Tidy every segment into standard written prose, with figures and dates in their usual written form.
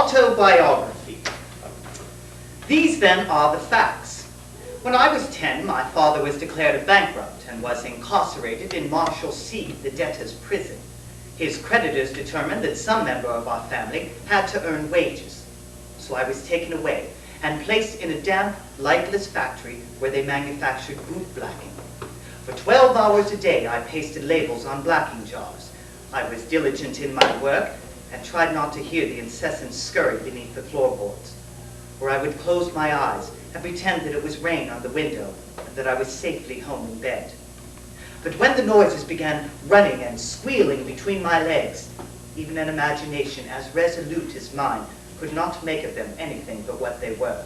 Autobiography. These then are the facts. When I was 10, my father was declared a bankrupt and was incarcerated in Marshalsea, the debtor's prison. His creditors determined that some member of our family had to earn wages. So I was taken away and placed in a damp, lightless factory where they manufactured boot blacking. For 12 hours a day, I pasted labels on blacking jars. I was diligent in my work and tried not to hear the incessant scurry beneath the floorboards. Or I would close my eyes and pretend that it was rain on the window and that I was safely home in bed. But when the noises began running and squealing between my legs, even an imagination as resolute as mine could not make of them anything but what they were.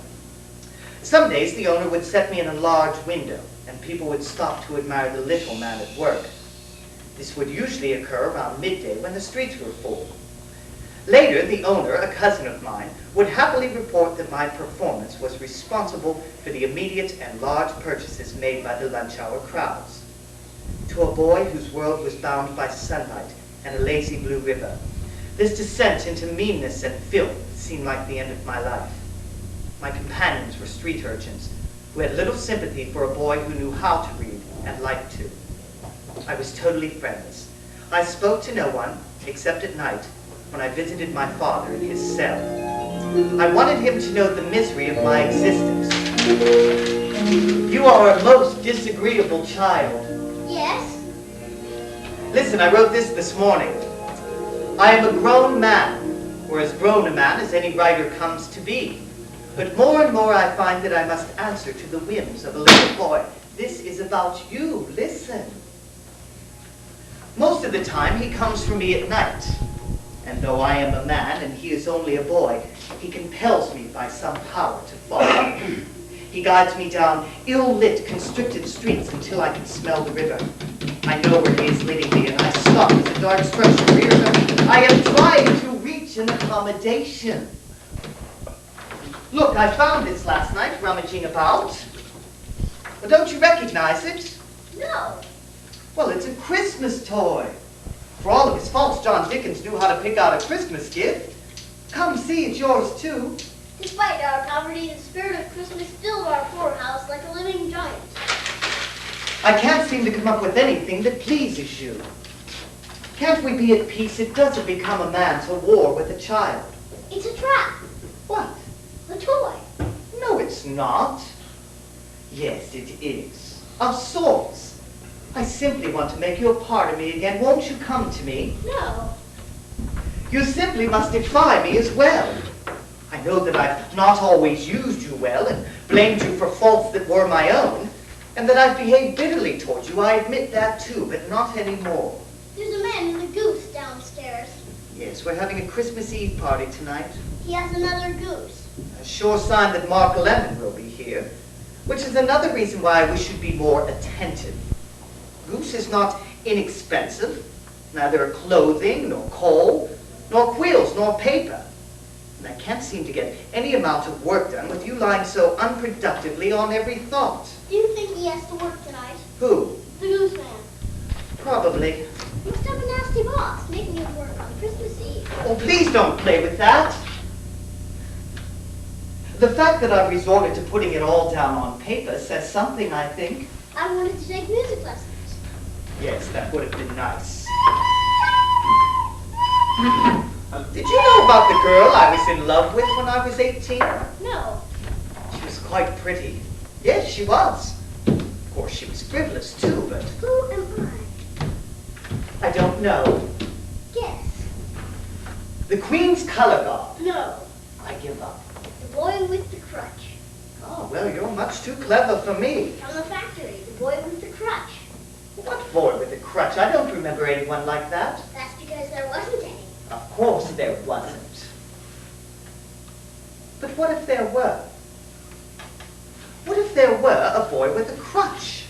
Some days the owner would set me in a large window, and people would stop to admire the little man at work. This would usually occur around midday when the streets were full. Later, the owner, a cousin of mine, would happily report that my performance was responsible for the immediate and large purchases made by the lunch hour crowds. To a boy whose world was bound by sunlight and a lazy blue river, this descent into meanness and filth seemed like the end of my life. My companions were street urchins who had little sympathy for a boy who knew how to read and liked to. I was totally friendless. I spoke to no one, except at night, when I visited my father in his cell. I wanted him to know the misery of my existence. You are a most disagreeable child. Yes? Listen, I wrote this morning. I am a grown man, or as grown a man as any writer comes to be. But more and more I find that I must answer to the whims of a little boy. This is about you. Listen. Most of the time he comes for me at night. And though I am a man and he is only a boy, he compels me by some power to follow. He guides me down ill-lit, constricted streets until I can smell the river. I know where he is leading me, and I stop as the dark structure rears up. I am trying to reach an accommodation. Look, I found this last night, rummaging about. Well, don't you recognize it? No. Well, it's a Christmas toy. For all of his faults, John Dickens knew how to pick out a Christmas gift. Come see, it's yours too. Despite our poverty, the spirit of Christmas filled our poorhouse like a living giant. I can't seem to come up with anything that pleases you. Can't we be at peace? It doesn't become a man to war with a child. It's a trap. What? A toy. No, it's not. Yes, it is. Of sorts. I simply want to make you a part of me again. Won't you come to me? No. You simply must defy me as well. I know that I've not always used you well and blamed you for faults that were my own, and that I've behaved bitterly toward you. I admit that too, but not anymore. There's a man in a goose downstairs. Yes, we're having a Christmas Eve party tonight. He has another goose. A sure sign that Mark Lemon will be here, which is another reason why we should be more attentive. Goose is not inexpensive, neither clothing, nor coal, nor quills, nor paper. And I can't seem to get any amount of work done with you lying so unproductively on every thought. Do you think he has to work tonight? Who? The goose man. Probably. He must have a nasty boss, making him work on Christmas Eve. Oh, please don't play with that. The fact that I've resorted to putting it all down on paper says something, I think. I wanted to take music lessons. Yes, that would have been nice. Did you know about the girl I was in love with when I was 18? No. She was quite pretty. Yes, she was. Of course, she was frivolous too, but Who am I don't know. I? Guess. The Queen's color guard. No. I give up. The boy with the crutch. Oh, well, you're much too clever for me. From the factory. The boy with the crutch. What boy with a crutch? I don't remember anyone like that. That's because there wasn't any. Of course there wasn't. But what if there were? What if there were a boy with a crutch?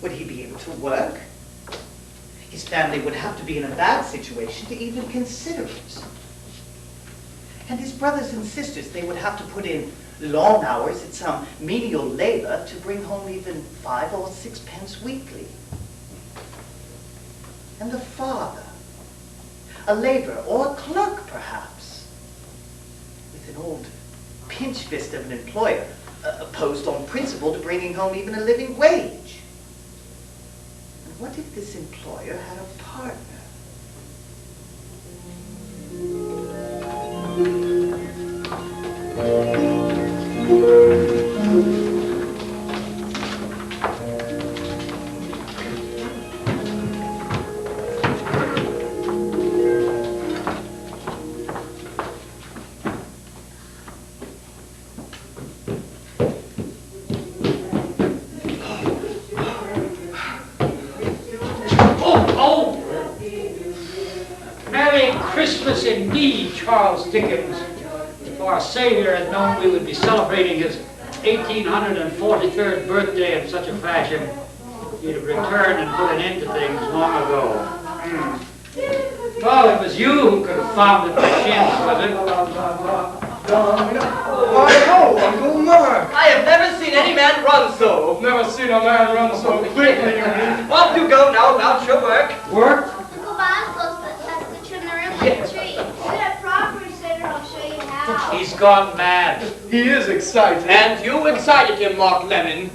Would he be able to work? His family would have to be in a bad situation to even consider it. And his brothers and sisters, they would have to put in long hours at some menial labor to bring home even 5 or 6 pence weekly. And the father, a laborer or a clerk perhaps. an old pinch fist of an employer, opposed on principle to bringing home even a living wage. And what if this employer had a partner? Christmas indeed, Charles Dickens. If our Savior had known we would be celebrating his 1843rd birthday in such a fashion, he'd have returned and put an end to things long ago. Well, it was you who could have founded the shins, was it? Hi-ho, Uncle Mark! I have never seen any man run so. Never seen a man run so quickly, you mean? Off you go now about your work. Work? Uncle Bob has to trim the room like a tree. Do that properly, Senator. I'll show you how. He's gone mad. He is excited. And you excited him, Mark Lemon.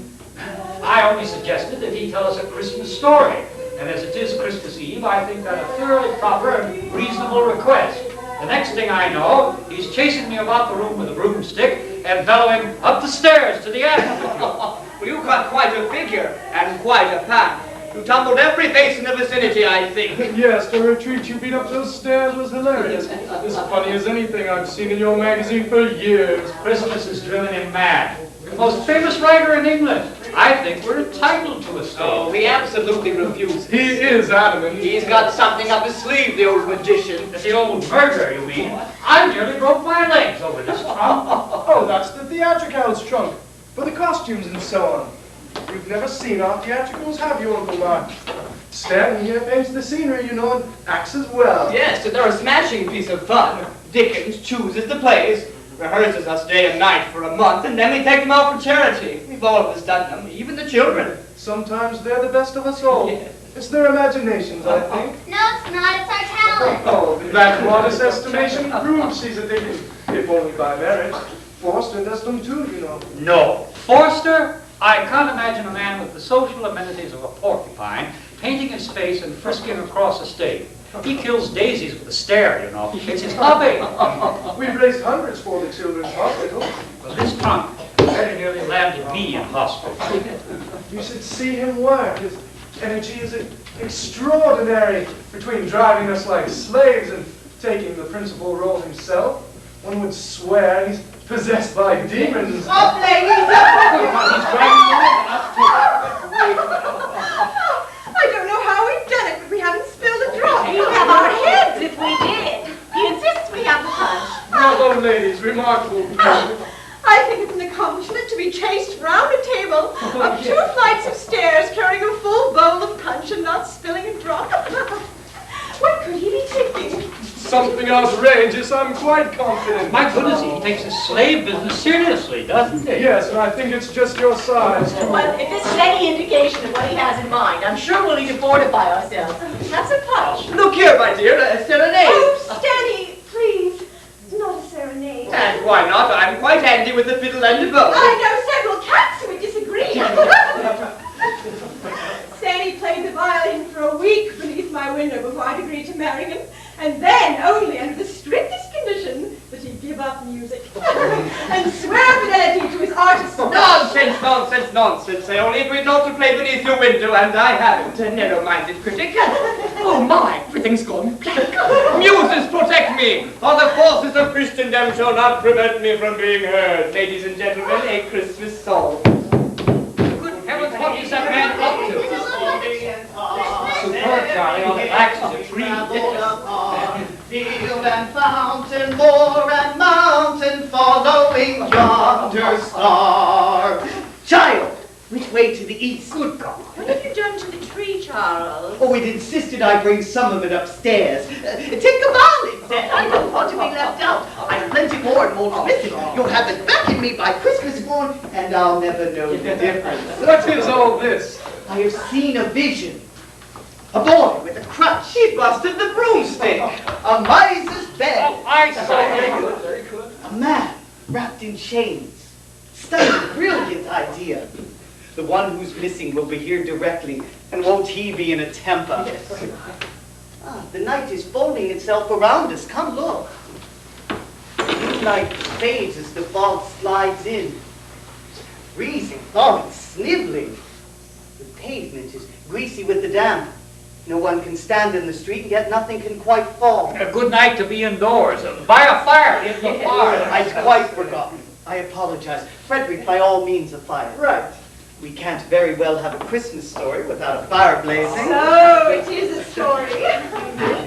I only suggested that he tell us a Christmas story. And as it is Christmas Eve, I think that a thoroughly proper and reasonable request. The next thing I know, he's chasing me about the room with a broomstick and bellowing up the stairs to the attic. Well, you got quite a figure and quite a path. You tumbled every face in the vicinity, I think. Yes, the retreat you beat up those stairs was hilarious. As funny as anything I've seen in your magazine for years. Christmas has driven him mad. The most famous writer in England. I think we're entitled to a story. Oh, he absolutely refuses. He is adamant. He's got something up his sleeve, the old magician. The old murderer, you mean? I nearly broke my legs over this trunk. Oh, that's the theatricals trunk. For the costumes and so on. You've never seen our theatricals, have you, Uncle Mark? Stanton here paints the scenery, you know, and acts as well. Yes, and they're a smashing piece of fun. Dickens chooses the plays, rehearses us day and night for a month, and then we take them out for charity. We've all of us done them, even the children. Sometimes they're the best of us all. Yes. It's their imaginations, I think. No, it's not. It's our talent. Oh, that modest estimation proves she's a Dickens, if only by merit. Forster does them too, you know. No. Forster? I can't imagine a man with the social amenities of a porcupine painting his face and frisking across a stage. He kills daisies with a stare, you know. It's his hobby. We've raised hundreds for the children's hospital. Well, this trunk very nearly landed me in hospital. You should see him work. His energy is extraordinary between driving us like slaves and taking the principal role himself. One would swear he's possessed by demons. Up, ladies! I don't know how we've done it, but we haven't spilled a drop. We'd have our heads if we did. He insists we have the punch. Bravo, ladies. Remarkable. I think it's an accomplishment to be chased round a table up 2 flights of stairs carrying a full bowl of punch and not spilling a drop. What could he be thinking? Something outrageous, I'm quite confident. My goodness, he takes his slave business seriously, doesn't he? Yes, and I think it's just your size, too. Well, if this is any indication of what he has in mind, I'm sure we'll need to fortify ourselves. Have some punch. Look here, my dear, a serenade. Oh, Stanny, please. Not a serenade. And why not? I'm quite handy with the fiddle and the bow. I know several cats who would disagree. Stanny played the violin for a week beneath my window before I'd agreed to marry him, and then only under the strictest condition that he give up music and swear fidelity to his artist. Nonsense, nonsense, nonsense. I only agreed not to play beneath your window, and I haven't. A narrow-minded critic. Oh my, everything's gone blank. Muses, protect me, or the forces of Christendom shall not prevent me from being heard. Ladies and gentlemen, a Christmas song. Good heavens, what is that man up to? Superb, Charlie, on the backs of the tree. Field and fountain, moor and mountain, following yonder star. Child, which way to the east? Good God. What have you done to the tree, Charles? Oh, it insisted I bring some of it upstairs. Tinkerbell, it said. I don't want to be left out. I've plenty more and more missing. You'll have it back in me by Christmas morn, and I'll never know the difference. What is all this? I have seen a vision. A boy with a crutch. He busted the broomstick. A miser's bed. Oh, I say. A man wrapped in chains. Stunning, brilliant idea. The one who's missing will be here directly, and won't he be in a temper? Ah, the night is folding itself around us. Come look. The moonlight fades as the fog slides in. Freezing, thawing, sniveling. The pavement is greasy with the damp. No one can stand in the street, and yet nothing can quite fall. A good night to be indoors. By a fire, if the fire. I'd quite forgotten. I apologize. Frederick, by all means, a fire. Right. We can't very well have a Christmas story without a fire blazing. So it is a story.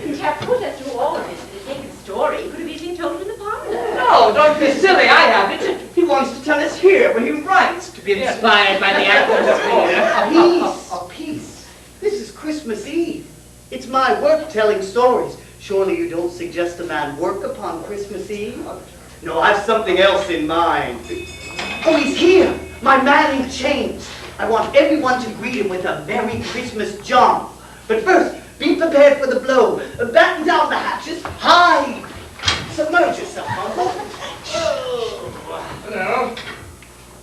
You have put us through all of this for the sake of the story. It could have easily been told in the parlor. No, don't be silly. I have it. He wants to tell us here where he writes to be inspired by the atmosphere. Peace. This is Christmas Eve. It's my work telling stories. Surely you don't suggest a man work upon Christmas Eve? No, I've something else in mind. Oh, he's here! My man in chains. I want everyone to greet him with a Merry Christmas, John. But first, be prepared for the blow. Batten down the hatches. Hide! Submerge yourself, Uncle. Hello?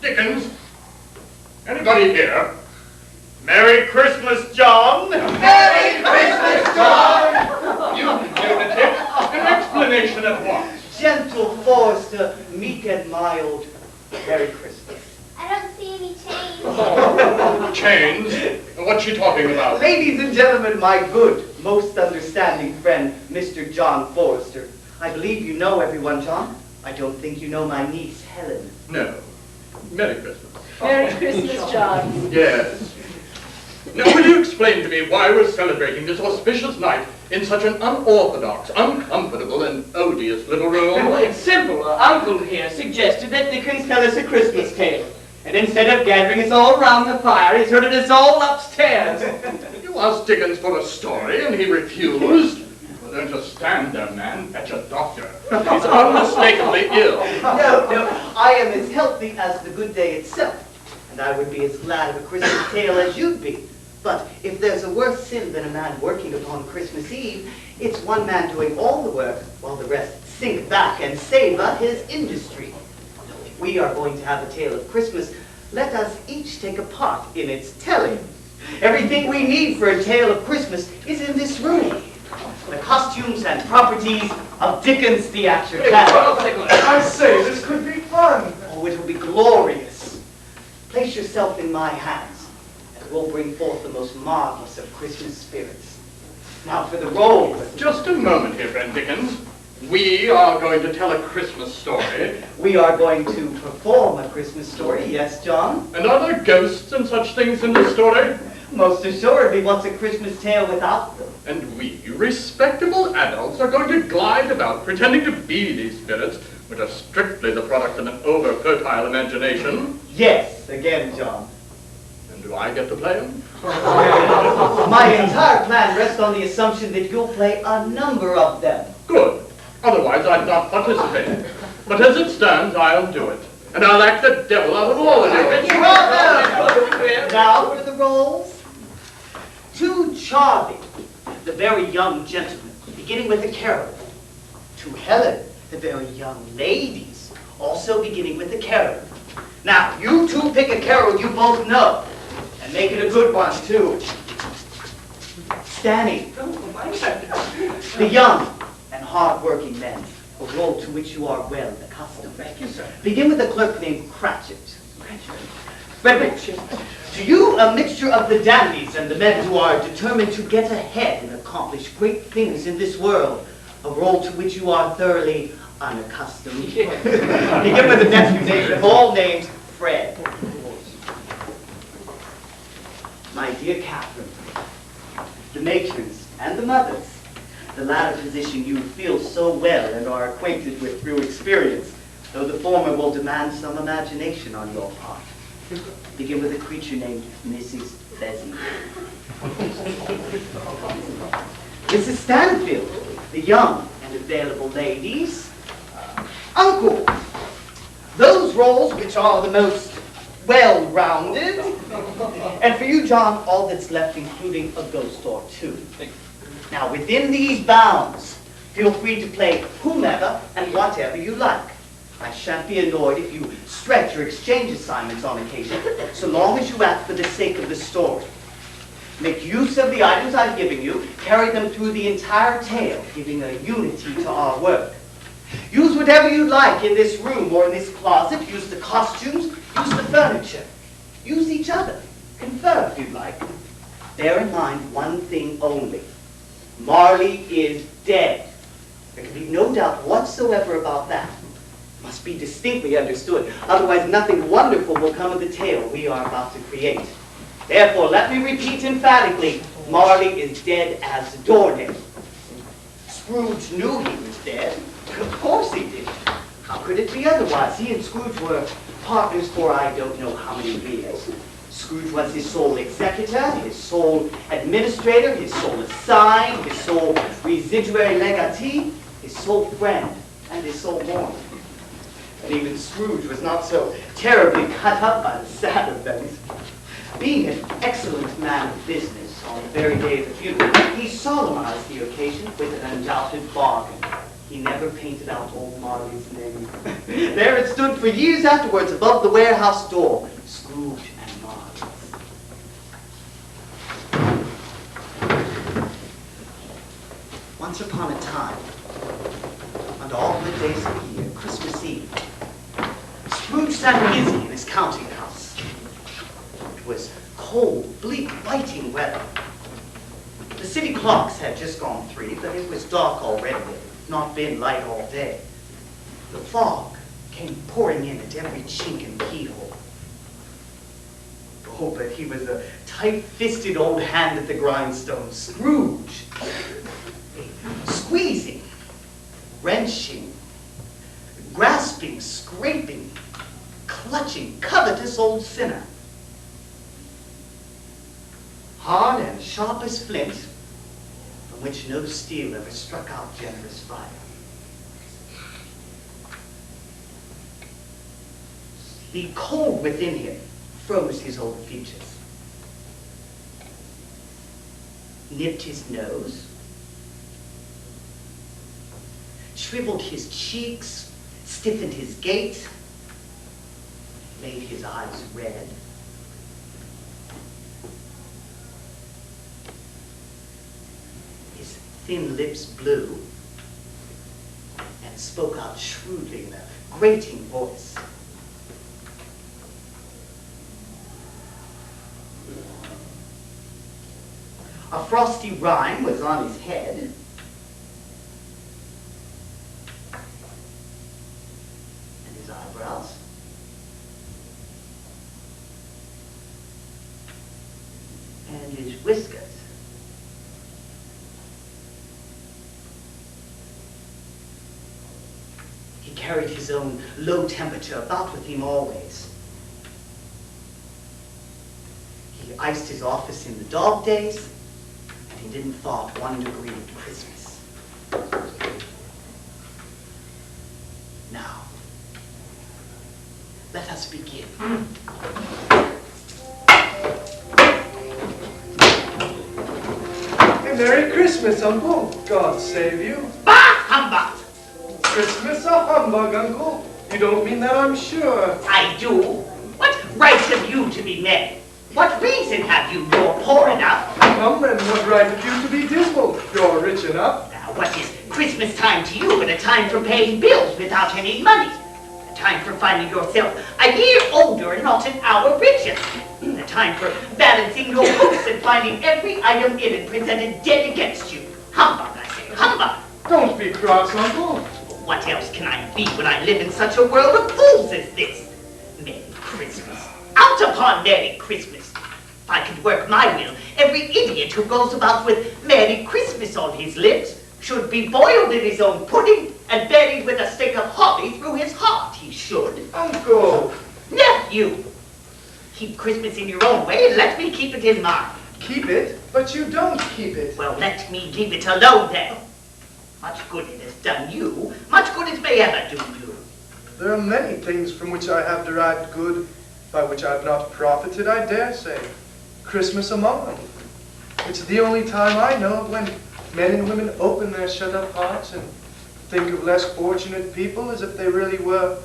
Dickens? Anybody here? Merry Christmas, John! Merry Christmas, John! You lunatic! An explanation at once. Gentle Forrester, meek and mild. Merry Christmas. I don't see any change. Chains? What's she talking about? Ladies and gentlemen, my good, most understanding friend, Mr. John Forrester. I believe you know everyone, John. I don't think you know my niece, Helen. No. Merry Christmas. Merry Christmas, John. Yes. Now, will you explain to me why we're celebrating this auspicious night in such an unorthodox, uncomfortable, and odious little room? Well, it's simple. Uncle here suggested that Dickens tell us a Christmas tale. And instead of gathering us all round the fire, he's herded us all upstairs. You asked Dickens for a story, and he refused? Well, don't just stand there, man. Fetch a doctor. He's unmistakably ill. No, I am as healthy as the good day itself. And I would be as glad of a Christmas tale as you'd be. But if there's a worse sin than a man working upon Christmas Eve, it's one man doing all the work while the rest sink back and savor his industry. If we are going to have a tale of Christmas, let us each take a part in its telling. Everything we need for a tale of Christmas is in this room. The costumes and properties of Dickens' theatricality. I say, this could be fun. Oh, it will be glorious. Place yourself in my hands, and we'll bring forth the most marvelous of Christmas spirits. Now for the roles. Just a moment here, friend Dickens. We are going to tell a Christmas story. We are going to perform a Christmas story, yes, John? And are there ghosts and such things in the story? Most assuredly, what's a Christmas tale without them? And we, respectable adults, are going to glide about pretending to be these spirits, which are strictly the product of an over-fertile imagination. Yes, again, John. And do I get to play them? My entire plan rests on the assumption that you'll play a number of them. Good. Otherwise, I'd not participate. But as it stands, I'll do it. And I'll act the devil out of all of you. Now for the roles. To Charlie, the very young gentleman, beginning with a carol. To Helen, the very young ladies, also beginning with a carol. Now, you two pick a carol you both know, and make it a good one, too. Stanny, the young and hard-working men, a role to which you are well accustomed. Thank you, sir. Begin with a clerk named Cratchit. Frederick, to you, a mixture of the dandies and the men who are determined to get ahead and accomplish great things in this world, a role to which you are thoroughly unaccustomed. Begin with a nephew's name of all names, Fred. My dear Catherine, the matrons and the mothers, the latter position you feel so well and are acquainted with through experience, though the former will demand some imagination on your part. Begin with a creature named Mrs. Bessie. Mrs. Stanfield, the young and available ladies. Uncle, those roles which are the most well-rounded. And for you, John, all that's left, including a ghost or two. Now, within these bounds, feel free to play whomever and whatever you like. I shan't be annoyed if you stretch your exchange assignments on occasion, so long as you act for the sake of the story. Make use of the items I've given you, carry them through the entire tale, giving a unity to our work. Use whatever you like in this room or in this closet. Use the costumes, use the furniture. Use each other. Confer if you'd like. Bear in mind one thing only. Marley is dead. There can be no doubt whatsoever about that. It must be distinctly understood. Otherwise, nothing wonderful will come of the tale we are about to create. Therefore, let me repeat emphatically, Marley is dead as a doornail. Scrooge knew he was dead. Of course he did. How could it be otherwise? He and Scrooge were partners for I don't know how many years. Scrooge was his sole executor, his sole administrator, his sole assign, his sole residuary legatee, his sole friend, and his sole mourner. And even Scrooge was not so terribly cut up by the sad events. Being an excellent man of business on the very day of the funeral, he solemnized the occasion with an undoubted bargain. He never painted out old Marley's name. There it stood for years afterwards above the warehouse door, Scrooge and Marley's. Once upon a time, on all good days of the year, Christmas Eve, Scrooge sat busy in his counting house. It was cold, bleak, biting weather. The city clocks had just gone 3, but it was dark already. It had not been light all day. The fog came pouring in at every chink and keyhole. Oh, but he was a tight-fisted old hand at the grindstone. Scrooge. Squeezing, wrenching, grasping, scraping, clutching, covetous old sinner. Hard and sharp as flint, from which no steel ever struck out generous fire. The cold within him froze his old features, nipped his nose, shriveled his cheeks, stiffened his gait, made his eyes red. His thin lips blue, and spoke out shrewdly in a grating voice. A frosty rime was on his head. And his eyebrows. And his whiskers. He carried his own low temperature about with him always. He iced his office in the dog days. He didn't thought 1 degree of Christmas. Now, let us begin. Hey, Merry Christmas, Uncle. God save you. Bah, humbug! Christmas a humbug, Uncle. You don't mean that, I'm sure. I do. What right have you to be merry? What reason have you? You're poor enough. Come, and what right have you to be dismal? You're rich enough. Now, what is Christmas time to you but a time for paying bills without any money? A time for finding yourself a year older and not an hour richer. A time for balancing your books and finding every item in it presented dead against you. Humbug, I say, humbug. Don't be cross, Uncle. What else can I be when I live in such a world of fools as this? Merry Christmas. Out upon Merry Christmas. If I could work my will, every idiot who goes about with Merry Christmas on his lips should be boiled in his own pudding and buried with a stick of holly through his heart, he should. Uncle! Nephew! Keep Christmas in your own way and let me keep it in mine. Keep it, but you don't keep it. Well, let me leave it alone then. Much good it has done you, much good it may ever do you. There are many things from which I have derived good, by which I have not profited, I dare say. Christmas among them. It's the only time I know of when men and women open their shut-up hearts and think of less fortunate people as if they really were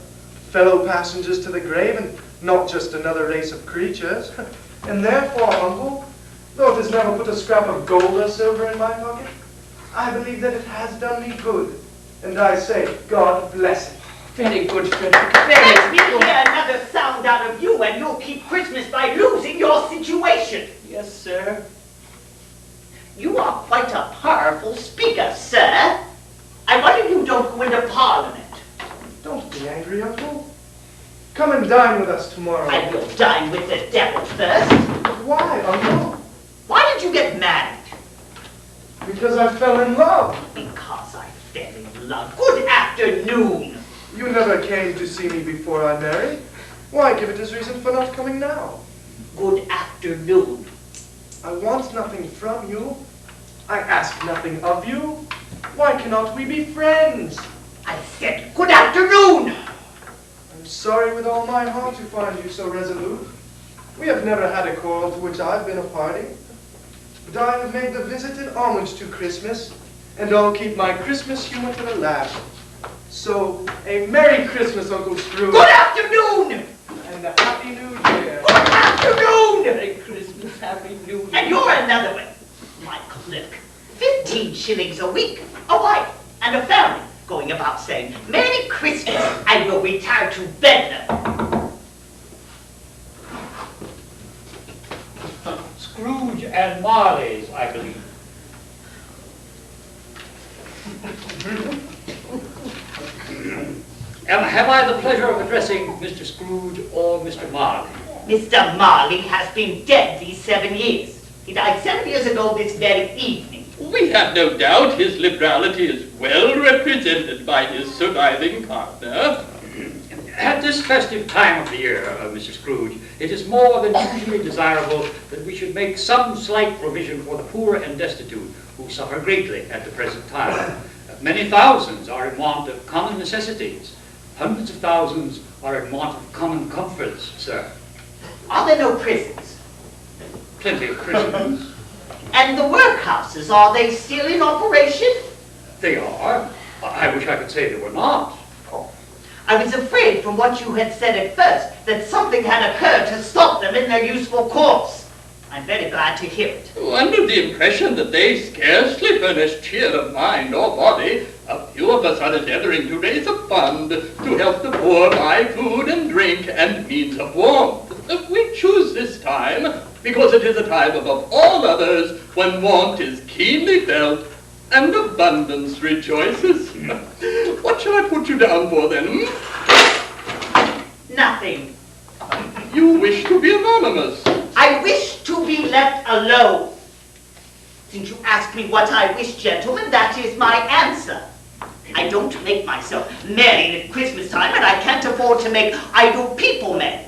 fellow passengers to the grave and not just another race of creatures. And therefore, uncle, though it has never put a scrap of gold or silver in my pocket, I believe that it has done me good. And I say, God bless it. Very good, Frederick. Let me hear another sound out of you and you'll keep Christmas by losing your situation. Yes, sir. You are quite a powerful speaker, sir. I wonder you don't go into Parliament. Don't be angry, uncle. Come and dine with us tomorrow. I will dine with the devil first. Why, uncle? Why did you get married? Because I fell in love. Because I fell in love. Good afternoon. You never came to see me before I married. Why give it as reason for not coming now? Good afternoon. I want nothing from you. I ask nothing of you. Why cannot we be friends? I said good afternoon. I'm sorry with all my heart to find you so resolute. We have never had a quarrel to which I've been a party. But I have made the visit in homage to Christmas, and I'll keep my Christmas humor to the last. So, a Merry Christmas, Uncle Scrooge. Good afternoon. And a Happy New Year. Good afternoon. Merry Christmas, Happy New Year. And you're another one. My clerk. 15 shillings a week. A wife and a family. Going about saying, Merry Christmas. I will retire to Bedlam. Scrooge and Marley's, I believe. Have I the pleasure of addressing Mr. Scrooge or Mr. Marley? Mr. Marley has been dead these 7 years. He died 7 years ago this very evening. We have no doubt his liberality is well represented by his surviving partner. At this festive time of the year, Mr. Scrooge, it is more than usually desirable that we should make some slight provision for the poor and destitute who suffer greatly at the present time. Many thousands are in want of common necessities. Hundreds of thousands are in want of common comforts, sir. Are there no prisons? Plenty of prisons. And the workhouses, are they still in operation? They are. I wish I could say they were not. Oh, I was afraid from what you had said at first that something had occurred to stop them in their useful course. I'm very glad to hear it. Under the impression that they scarcely furnish cheer of mind or body, a few of us are endeavoring to raise a fund to help the poor buy food and drink and means of warmth. We choose this time because it is a time above all others when want is keenly felt and abundance rejoices. What shall I put you down for then? Nothing. You wish to be anonymous. I wish to be left alone. Since you asked me what I wish, gentlemen, that is my answer. I don't make myself merry at Christmas time, and I can't afford to make idle people merry.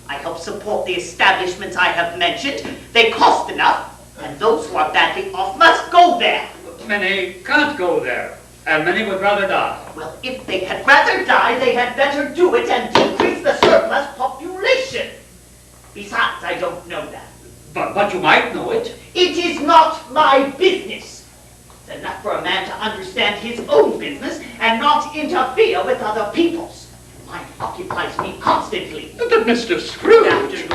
I help support the establishments I have mentioned. They cost enough, and those who are badly off must go there. Many can't go there, and many would rather die. Well, if they had rather die, they had better do it and decrease the surplus population. Besides, I don't know that. But you might know it. It is not my business. It's enough for a man to understand his own business and not interfere with other people's. Mine occupies me constantly. But Mr. Scrooge,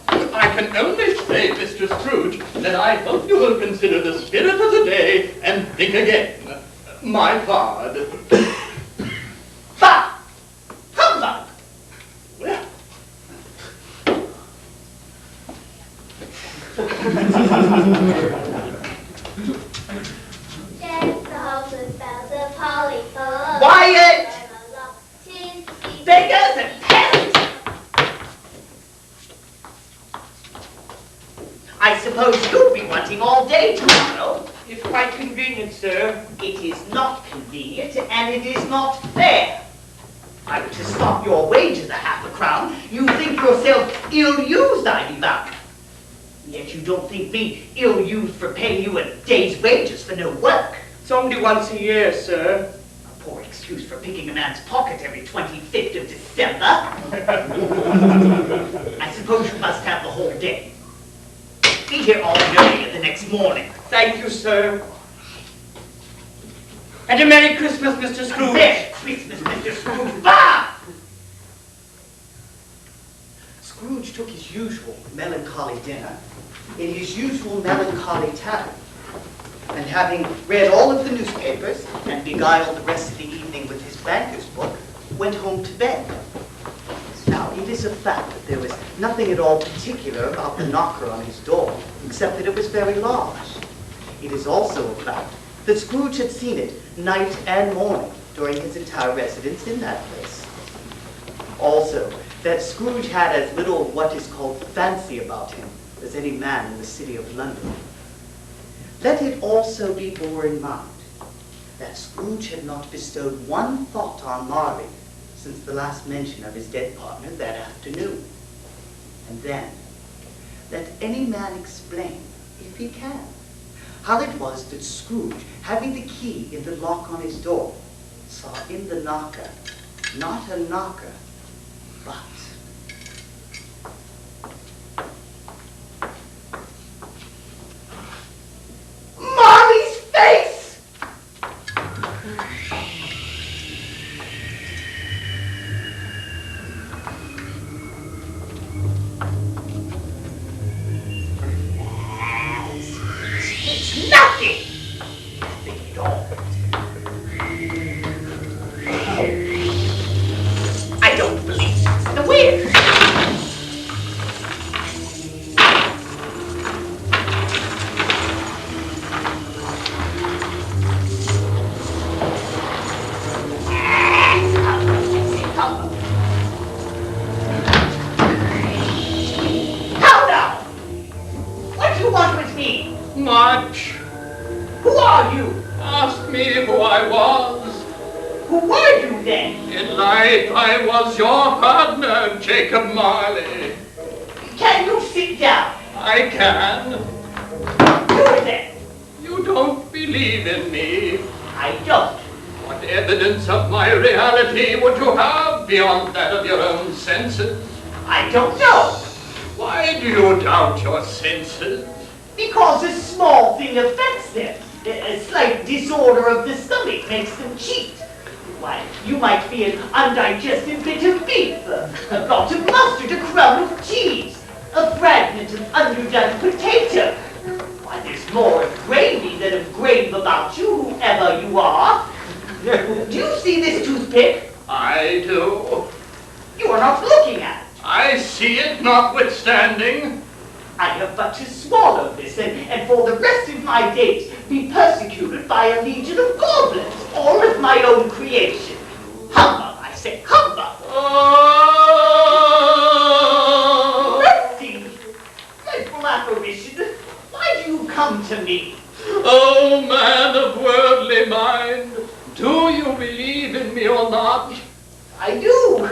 I can only say, Mr. Scrooge, that I hope you will consider the spirit of the day and think again. My card. Bah! Humbug! Well, 10,000 bells of holly full. Quiet! Beggars and peasants! I suppose you'll be wanting all day tomorrow. It's quite convenient, sir. It is not convenient, and it is not fair. If I were to stop your wages a half-a-crown, you think yourself ill-used, I be bound. Yet you don't think me ill-used for paying you a day's wages for no work. It's only once a year, sir. A poor excuse for picking a man's pocket every 25th of December. I suppose you must have the whole day. Be here all early the next morning. Thank you, sir. And a Merry Christmas, Mr. Scrooge. Merry Christmas, Mr. Scrooge. Bah! Scrooge took his usual melancholy dinner in his usual melancholy tavern, and having read all of the newspapers and beguiled the rest of the evening with his banker's book, went home to bed. Now, it is a fact that there was nothing at all particular about the knocker on his door, except that it was very large. It is also a fact that Scrooge had seen it night and morning during his entire residence in that place. Also, that Scrooge had as little what is called fancy about him as any man in the city of London. Let it also be borne in mind that Scrooge had not bestowed one thought on Marley since the last mention of his dead partner that afternoon. And then, let any man explain, if he can, how it was that Scrooge, having the key in the lock on his door, saw in the knocker not a knocker, but Marley's face! It's nothing! Nothing at all. I don't believe it's the wind. Much. Who are you? Ask me who I was. Who were you then? In life I was your partner, Jacob Marley. Can you sit down? I can. Do it then. You don't believe in me. I don't. What evidence of my reality would you have beyond that of your own senses? I don't know. Why do you doubt your senses? Because a small thing affects them. A slight disorder of the stomach makes them cheat. Why, you might be an undigested bit of beef, a blot of mustard, a crumb of cheese, a fragment of underdone potato. Why, there's more of gravy than of grave about you, whoever you are. Do you see this toothpick? I do. You are not looking at it. I see it notwithstanding. I have but to swallow this, and for the rest of my days be persecuted by a legion of goblins, all of my own creation. Humbug, I say, humbug! Oh! Mercy! Dreadful apparition, why do you come to me? Oh, man of worldly mind, do you believe in me or not? I do.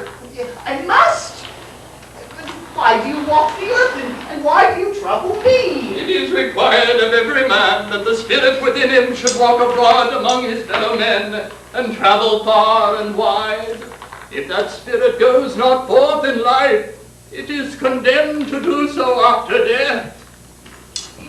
I must. Why do you walk the earth, and why do you trouble me? It is required of every man that the spirit within him should walk abroad among his fellow men and travel far and wide. If that spirit goes not forth in life, it is condemned to do so after death.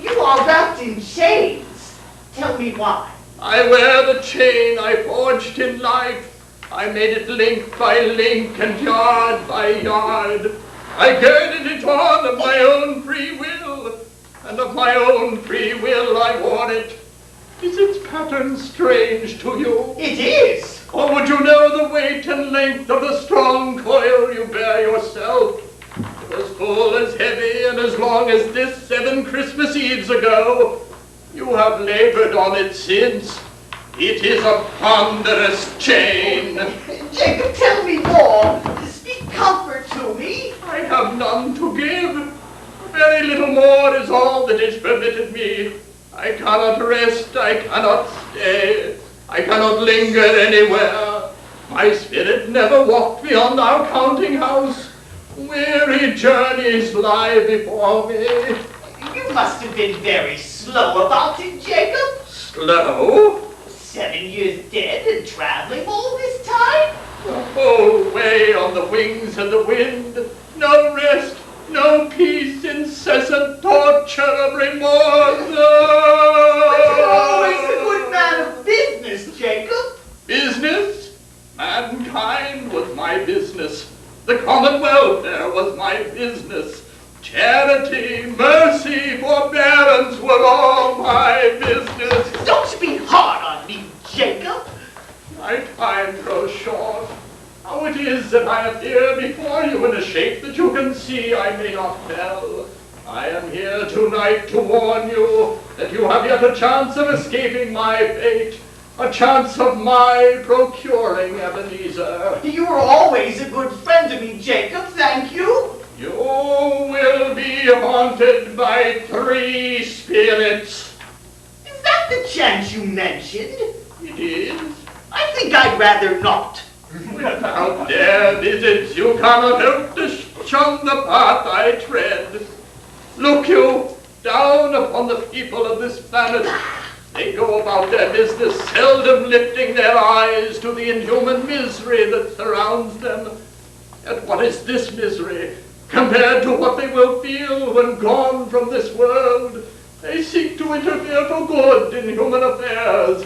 You are wrapped in chains. Tell me why. I wear the chain I forged in life. I made it link by link and yard by yard. I girded it on of my own free will, and of my own free will I wore it. Is its pattern strange to you? It is. Or would you know the weight and length of the strong coil you bear yourself? It was full as heavy and as long as this 7 Christmas Eves ago. You have labored on it since. It is a ponderous chain. Jacob, tell me more. Speak comfort to me. I have none to give. Very little more is all that is permitted me. I cannot rest, I cannot stay, I cannot linger anywhere. My spirit never walked beyond our counting house. Weary journeys lie before me. You must have been very slow about it, Jacob. Slow? 7 years dead and traveling all this time? The whole way on the wings of the wind. No rest, no peace, incessant torture of remorse. But you're always a good man of business, Jacob. Business? Mankind was my business. The common welfare was my business. Charity, mercy, forbearance were all my business. Don't be hard on me, Jacob. My time grows short. How it is that I appear before you in a shape that you can see I may not tell. I am here tonight to warn you that you have yet a chance of escaping my fate, a chance of my procuring Ebenezer. You were always a good friend to me, Jacob, thank you. You will be haunted by 3 spirits. Is that the chance you mentioned? It is. I think I'd rather not. Without their visits, you cannot help to shun the path I tread. Look you, down upon the people of this planet. They go about their business, seldom lifting their eyes to the inhuman misery that surrounds them. Yet what is this misery compared to what they will feel when gone from this world? They seek to interfere for good in human affairs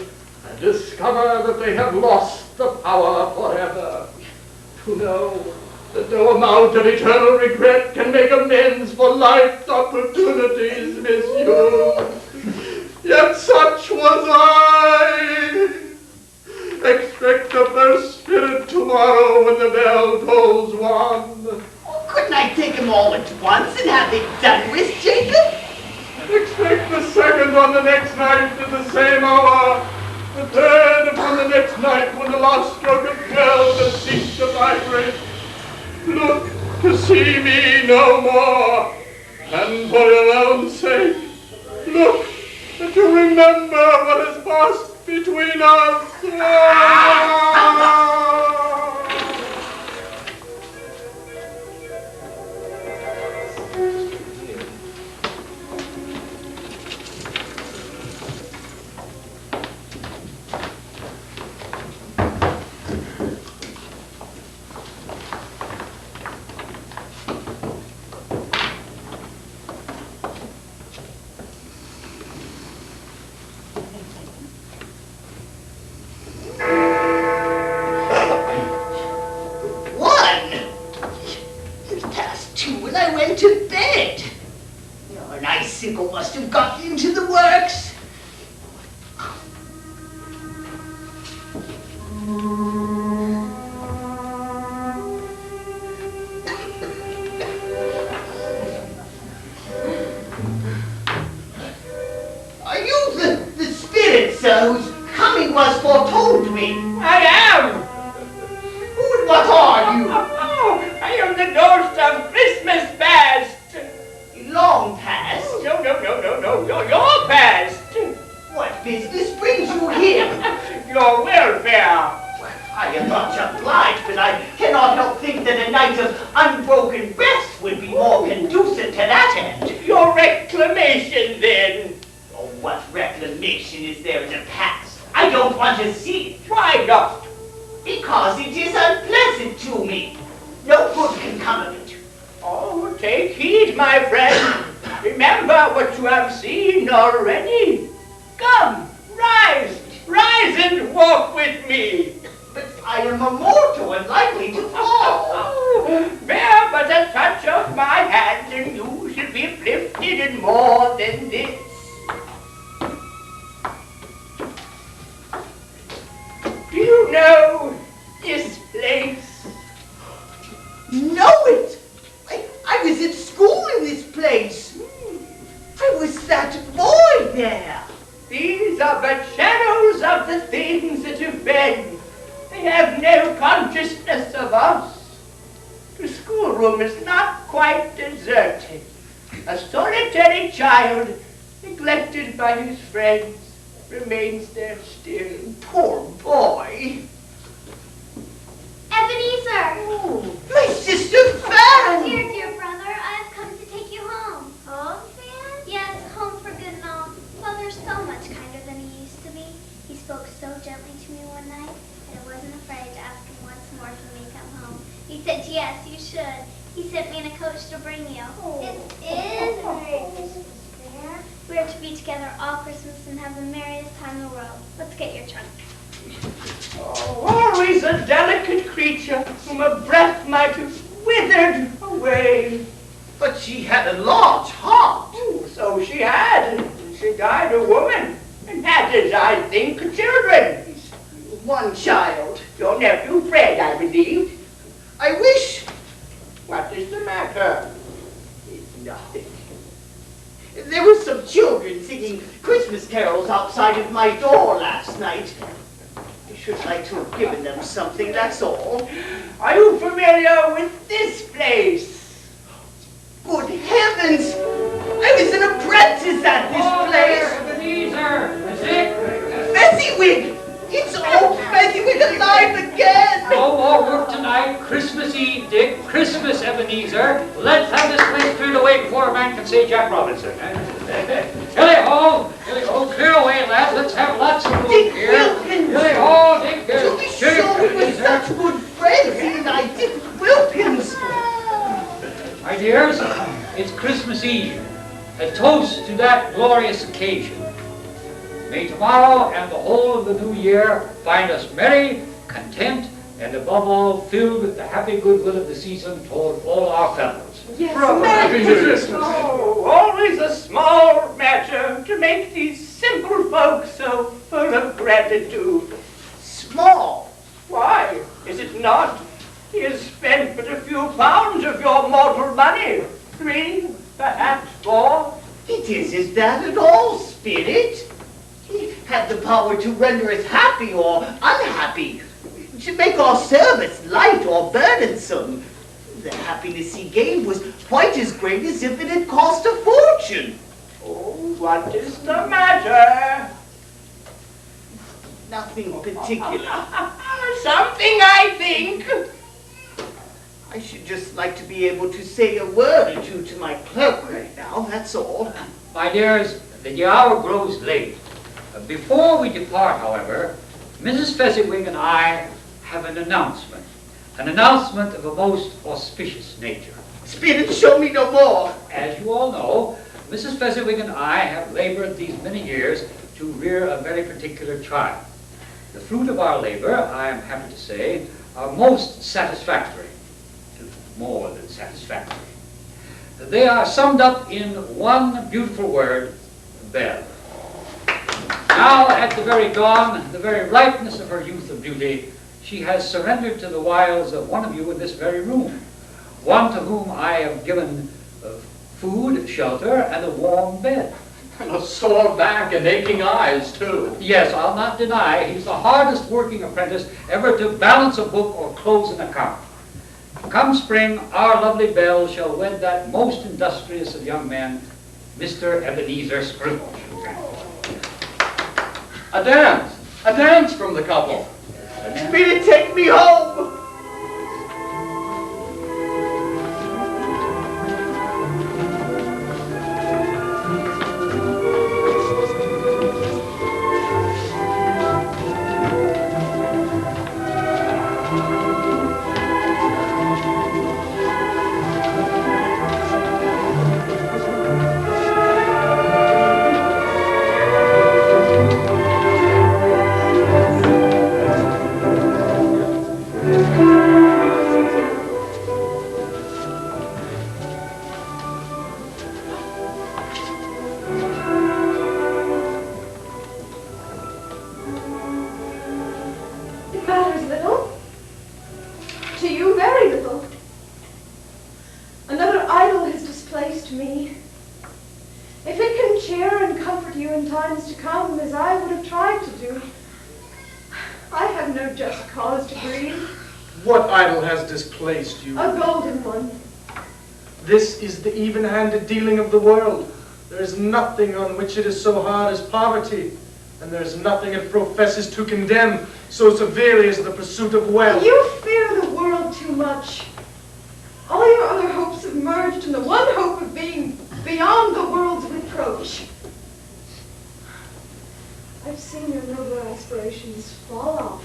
and discover that they have lost the power forever. To know that no amount of eternal regret can make amends for life's opportunities misused. Yet such was I. Expect the first spirit tomorrow when the bell tolls 1. Oh, couldn't I take them all at once and have it done with, Jacob? Expect the second on the next night at the same hour. The third upon the next night when the last stroke of bell has ceased to vibrate. Look to see me no more, and for your own sake, look that you remember what has passed between us. To bed. An icicle must have gotten into the works. Are you the spirit, sir, whose coming was foretold to me? I am! Who and what are you? Oh, I am the ghost of Christmas past! Long past? No, your past! What business brings you here? Your welfare! I am not obliged, but I cannot help think that a night of unbroken rest would be more conducive to that end. Your reclamation, then! Oh, what reclamation is there to pass? I don't want to see it. Why not? Because it is unpleasant to me. No good can come of it. Oh, take heed, my friend. Remember what you have seen already. Come, rise and walk with me. But I am a mortal and likely to fall. Oh, bear but a touch of my hand and you shall be uplifted in more than this. Do you know this place? Know it? I was at school in this place. I was that boy there. These are but shadows of the things that have been. They have no consciousness of us. The schoolroom is not quite deserted. A solitary child, neglected by his friends, remains there still. Poor boy. Ebenezer! Oh, my sister Fan! Dear brother, I've come to take you home. Home, Fan? Yes, home for good and all. Father's so much kinder than he used to be. He spoke so gently to me one night that I wasn't afraid to ask him once more if he may come home. He said, yes, you should. He sent me in a coach to bring you. Oh. It is a Merry Christmas, Fan. We are to be together all Christmas and have the merriest time in the world. Let's get your trunk. Oh, always a delicate creature whom a breath might have withered away. But she had a large heart. Oh, so she had. She died a woman, and had, as I think, children. One child, your nephew Fred, I believe. I wish. What is the matter? It's nothing. There were some children singing Christmas carols outside of my door last night. I should like to have given them something, that's all. Are you familiar with this place? Good heavens! I was an apprentice at this place! Ebenezer! Dick! Fezziwig! It's old Fezziwig alive again! No more work tonight. Christmas Eve, Dick. Christmas, Ebenezer. Let's have this place cleared away before a man can say Jack Robinson. Hilly-ho! Hilly-ho! Clear away, lad. Let's have lots of room Dick here. Wilkins! Hilly-ho, Dick! To be sure, we were such good friends, and I Dick Wilkins! My dears, it's Christmas Eve. A toast to that glorious occasion. May tomorrow and the whole of the new year find us merry, content, and above all filled with the happy goodwill of the season toward all our fellows. Yes, Happy Christmas. Oh, always a small matter to make these simple folks so full of gratitude. Small! Why, is it not? He has spent but a few pounds of your mortal money. 3, perhaps 4. It isn't that at all, Spirit. He had the power to render us happy or unhappy, to make our service light or burdensome. The happiness he gave was quite as great as if it had cost a fortune. Oh, what is the matter? Nothing particular. Something, I think. I should just like to be able to say a word or two to my clerk right now, that's all. My dears, the hour grows late. Before we depart, however, Mrs. Fezziwig and I have an announcement of a most auspicious nature. Spirit, show me no more. As you all know, Mrs. Fezziwig and I have labored these many years to rear a very particular child. The fruit of our labor, I am happy to say, are most satisfactory, more than satisfactory. They are summed up in one beautiful word, Belle. Now, at the very dawn, the very ripeness of her youth and beauty, she has surrendered to the wiles of one of you in this very room, one to whom I have given food, shelter, and a warm bed. And a sore back and aching eyes, too. Yes, I'll not deny he's the hardest working apprentice ever to balance a book or close an account. Come spring, our lovely Belle shall wed that most industrious of young men, Mr. Ebenezer Scrooge. A dance from the couple. Spirit, take me home. It matters little. To you, very little. Another idol has displaced me. If it can cheer and comfort you in times to come, as I would have tried to do, I have no just cause to grieve. What idol has displaced you? A golden one. This is the even-handed dealing of the world. There is nothing on which it is so hard as poverty, and there is nothing it professes to condemn so severely as the pursuit of wealth. You fear the world too much. All your other hopes have merged in the one hope of being beyond the world's reproach. I've seen your nobler aspirations fall off,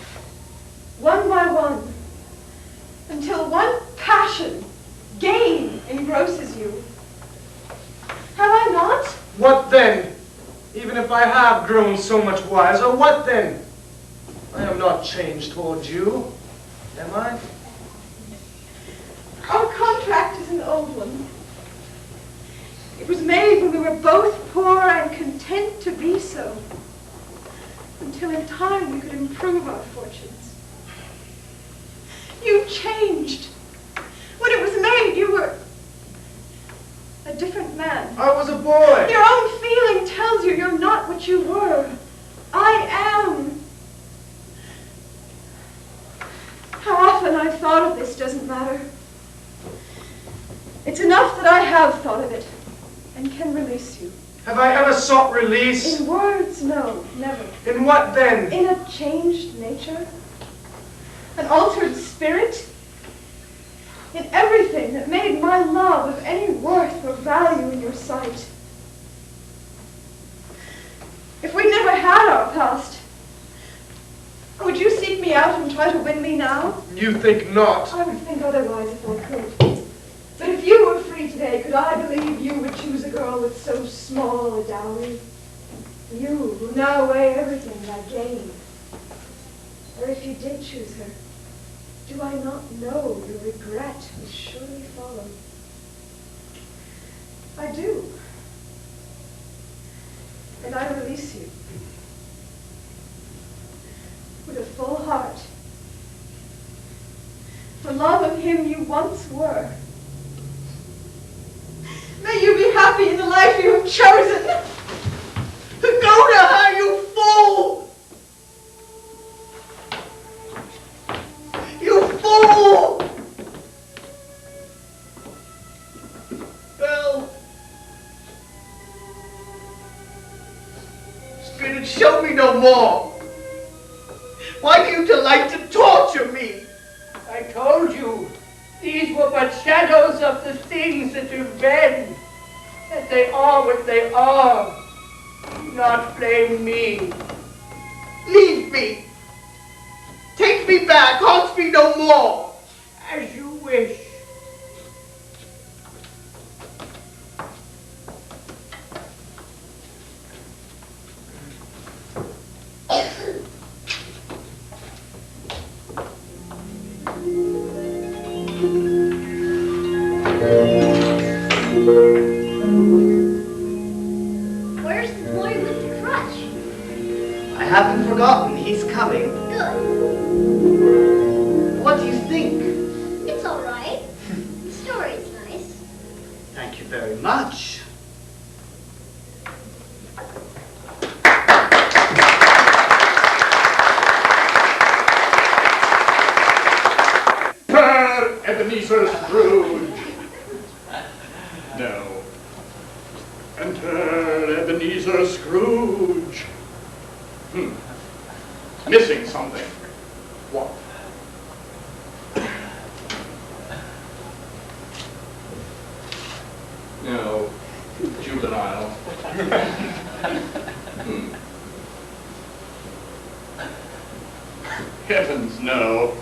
one by one, until one passion, gain, engrosses you. Have I not? What then? Even if I have grown so much wiser, what then? I am not changed towards you, am I? Au contraire. old one. It was made when we were both poor and content to be so, until in time we could improve our fortunes. You changed. When it was made, you were a different man. I was a boy. Your own feeling tells you you're not what you were. I am. How often I've thought of this doesn't matter. It's enough that I have thought of it and can release you. Have I ever sought release? In words, no, never. In what then? In a changed nature, an altered spirit, in everything that made my love of any worth or value in your sight. If we never had our past, would you seek me out and try to win me now? You think not. I would think otherwise if I could. But if you were free today, could I believe you would choose a girl with so small a dowry? You, who now weigh everything by gain. Or if you did choose her, do I not know your regret will surely follow? I do. And I release you. With a full heart. For love of him you once were. May you be happy in the life you have chosen. Go to her, you fool! You fool! Well, Spirit, show me no more. Why do you delight to torture me? I told you, these were but shadows of the things that have been, that they are what they are. Do not blame me. Leave me. Take me back. Haunt me no more. As you wish. Where's the boy with the crutch? I haven't forgotten. He's coming. Good. What do you think? It's all right. The story's nice. Thank you very much. Enter Ebenezer Scrooge. No. Enter Ebenezer Scrooge. Missing something. What? No. Juvenile. Heavens, no.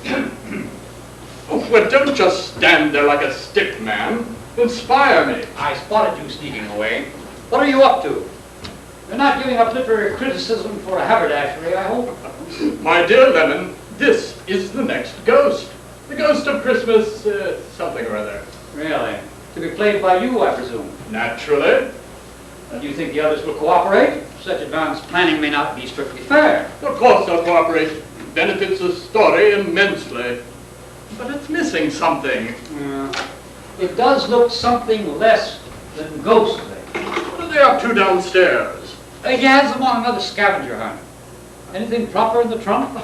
Oh, well, don't just stand there like a stick man. Inspire me. I spotted you sneaking away. What are you up to? You're not giving up literary criticism for a haberdashery, I hope? My dear Lemon, this is the next ghost. The ghost of Christmas, something or other. Really? To be played by you, I presume? Naturally. Do you think the others will cooperate? Such advanced planning may not be strictly fair. Of course they'll cooperate. It benefits the story immensely. But it's missing something. It does look something less than ghostly. What are they up to downstairs? He has them on another scavenger hunt. Anything proper in the trunk?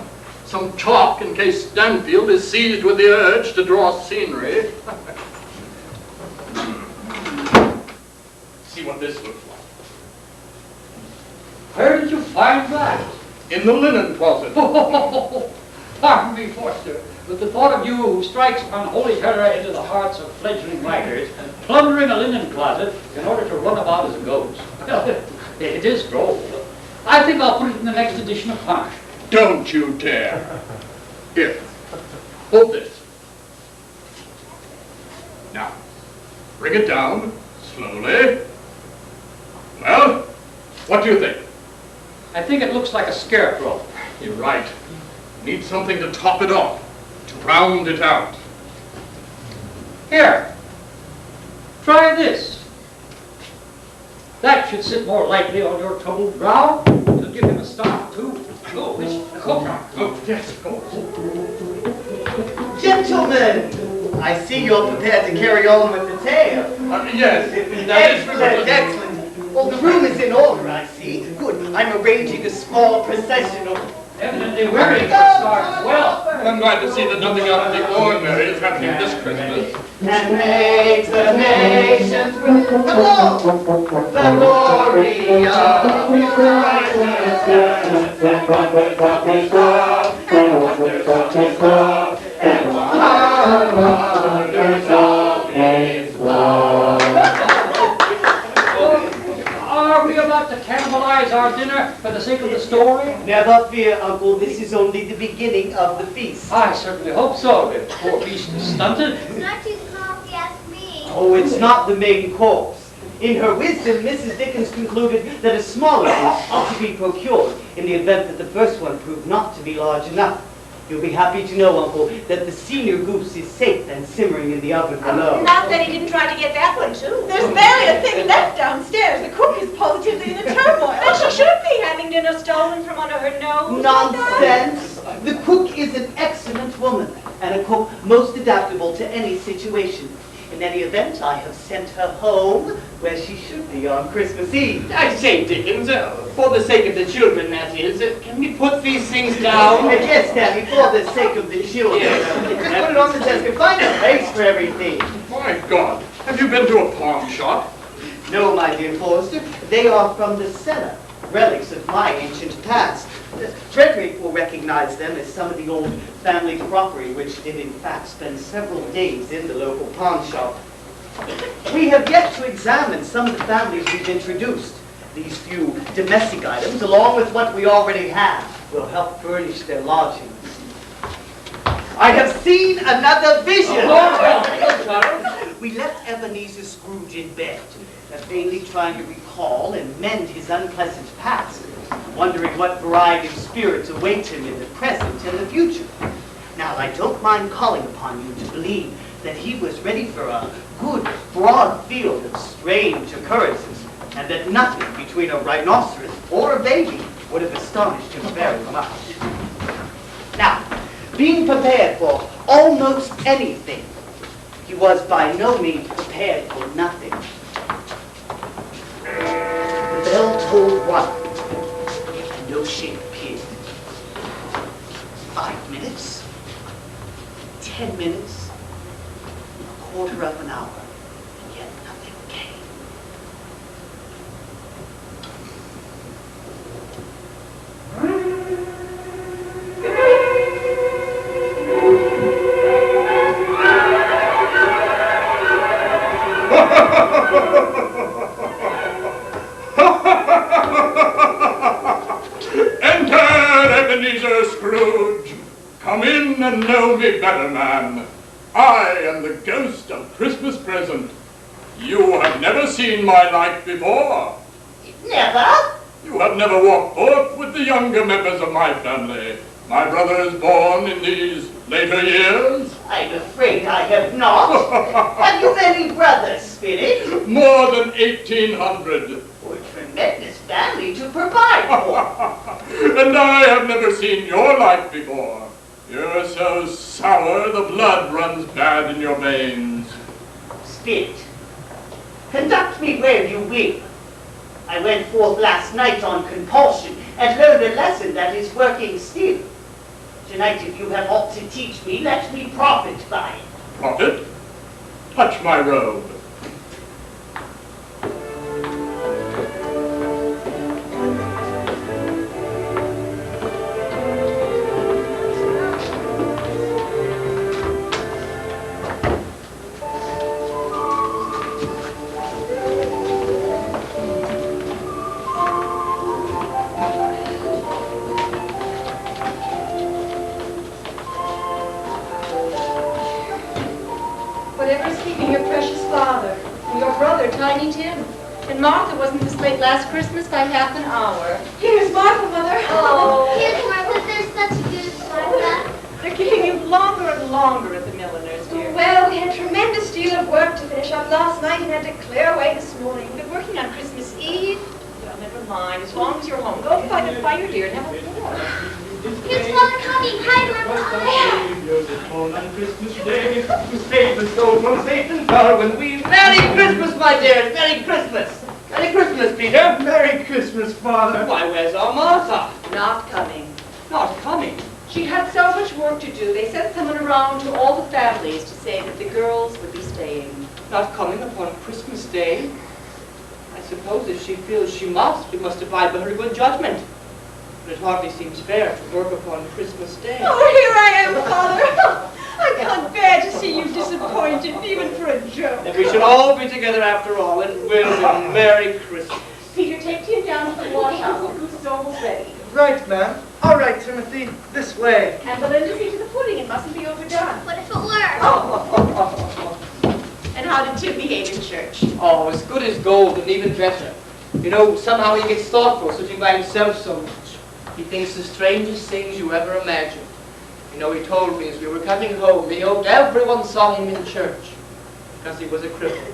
Some chalk in case Stanfield is seized with the urge to draw scenery. See what this looks like. Where did you find that? In the linen closet. Pardon me, Forster, but the thought of you who strikes unholy terror into the hearts of fledgling writers, plundering a linen closet in order to run about as a ghost. It is droll. I think I'll put it in the next edition of Punch. Don't you dare. Here, hold this. Now, bring it down, slowly. Well, what do you think? I think it looks like a scarecrow. You're right. Need something to top it off, to round it out. Here, Try this. That should sit more lightly on your troubled brow. It'll give him a start, too. Oh, which cook? Oh, yes, oh. Gentlemen, I see you're prepared to carry on with the tale. Yes, Excellent, excellent. Well, the room is in order, I see. Good. I'm arranging a small processional. Evidently we're ready to start well. I'm glad to see that nothing out of the ordinary is happening this Christmas. And make the nations bring the glory of His righteousness, and wonders of His love, and wonders of His love, and wonders of His love. Are we about to cannibalize our dinner for the sake of the story? Never fear, Uncle. This is only the beginning of the feast. I certainly hope so, if poor beast is stunted. It's not too small if you ask me. Oh, it's not the main course. In her wisdom, Mrs. Dickens concluded that a smaller dish ought to be procured in the event that the first one proved not to be large enough. You'll be happy to know, Uncle, that the senior goose is safe and simmering in the oven below. Not that he didn't try to get that one, too. There's barely a thing left downstairs. The cook is positively in a turmoil. And she should be having dinner stolen from under her nose. Nonsense! The cook is an excellent woman, and a cook most adaptable to any situation. In any event, I have sent her home, where she should be on Christmas Eve. I say, Dickens, for the sake of the children, that is, can we put these things down? Yes, Daddy, for the sake of the children. Yes. Just put it on the desk and find a place for everything. My God, have you been to a pawn shop? No, my dear Forrester, they are from the cellar, relics of my ancient past. Frederick will recognize them as some of the old family crockery, which did in fact spend several days in the local pawn shop. We have yet to examine some of the families we've introduced. These few domestic items, along with what we already have, will help furnish their lodgings. I have seen another vision! We left Ebenezer Scrooge in bed, vainly trying to recall and mend his unpleasant past, wondering what variety of spirits await him in the present and the future. Now, I don't mind calling upon you to believe that he was ready for a good, broad field of strange occurrences, and that nothing between a rhinoceros or a baby would have astonished him very much. Now, being prepared for almost anything, he was by no means prepared for nothing. The bell tolled 1. No shape appeared. 5 minutes, 10 minutes, a quarter of an hour, and yet nothing came. Ebenezer Scrooge, come in and know me better, man. I am the ghost of Christmas present. You have never seen my like before. Never? You have never walked forth with the younger members of my family. My brother is born in these later years. I'm afraid I have not. Have you any brothers, Spirit? More than 1,800. For a tremendous family to provide for. And I have never seen your like before. You're so sour the blood runs bad in your veins. Spirit, conduct me where you will. I went forth last night on compulsion and learned a lesson that is working still. Tonight, if you have aught to teach me, let me profit by it. Prophet, touch my robe. Whatever's keeping your precious father, and your brother, Tiny Tim. And Martha wasn't this late last Christmas by half an hour. Here's Martha, Mother. Here's Martha. There's such a good Martha. They're keeping you longer and longer at the milliner's, dear? Well, we had a tremendous deal of work to finish up last night and had to clear away this morning. We've been working on Christmas Eve. Well, never mind. As long as you're home, go by the fire, dear, and have a pour. Here's Father coming. Hi, Grandpa. On Christmas Day, to save the soul from Satan's power when we... Merry Christmas, my dears! Merry Christmas! Merry Christmas, Peter! Merry Christmas, Father. Why, where's our Martha? Not coming. Not coming. She had so much work to do, they sent someone around to all the families to say that the girls would be staying. Not coming upon Christmas Day? I suppose if she feels she must, we must abide by her good judgment. But it hardly seems fair to work upon Christmas Day. Oh, here I am, Father. I can't bear to see you disappointed, even for a joke. That we should all be together after all, and will be Merry Christmas. Peter, take Tim down to the wash house. The goose is almost ready. Right, ma'am. All right, Timothy. This way. And Belinda, see to the pudding. It mustn't be overdone. What if it were? And how did Tim behave in church? Oh, as good as gold, and even better. You know, somehow he gets thoughtful, sitting by himself so much. He thinks the strangest things you ever imagined. You know, he told me as we were coming home, he hoped everyone saw him in church, because he was a cripple.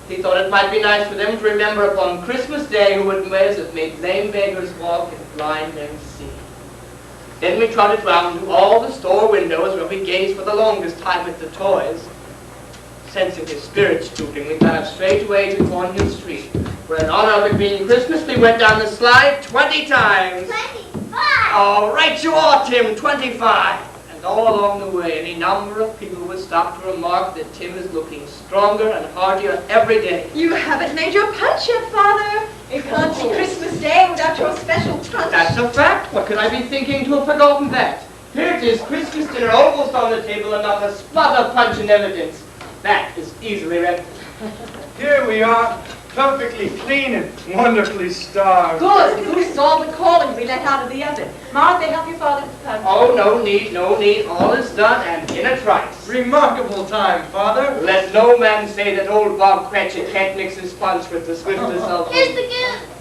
He thought it might be nice for them to remember upon Christmas Day who in ways have made lame beggars walk and blind men see. Then we trotted round to all the store windows where we gazed for the longest time at the toys. Sensing his spirit stooping, we got up straight away to Cornhill Street, where in honor of it being Christmas, we went down the slide 20 times. 25. Oh, right you are, Tim, 25. And all along the way, any number of people would stop to remark that Tim is looking stronger and heartier every day. You haven't made your punch yet, Father. It can't be Christmas Day without your special punch. That's a fact. What could I be thinking to have forgotten that? Here it is, Christmas dinner almost on the table and not a spot of punch in evidence. That is easily remedied. Here we are, perfectly clean and wonderfully starved. Good. The goose is all the calling we let out of the oven. Martha, help your father with the punch. Oh, no need, no need. All is done and in a trice. Remarkable time, Father. Let no man say that old Bob Cratchit can't mix his punch with the swiftest of Here's the goose.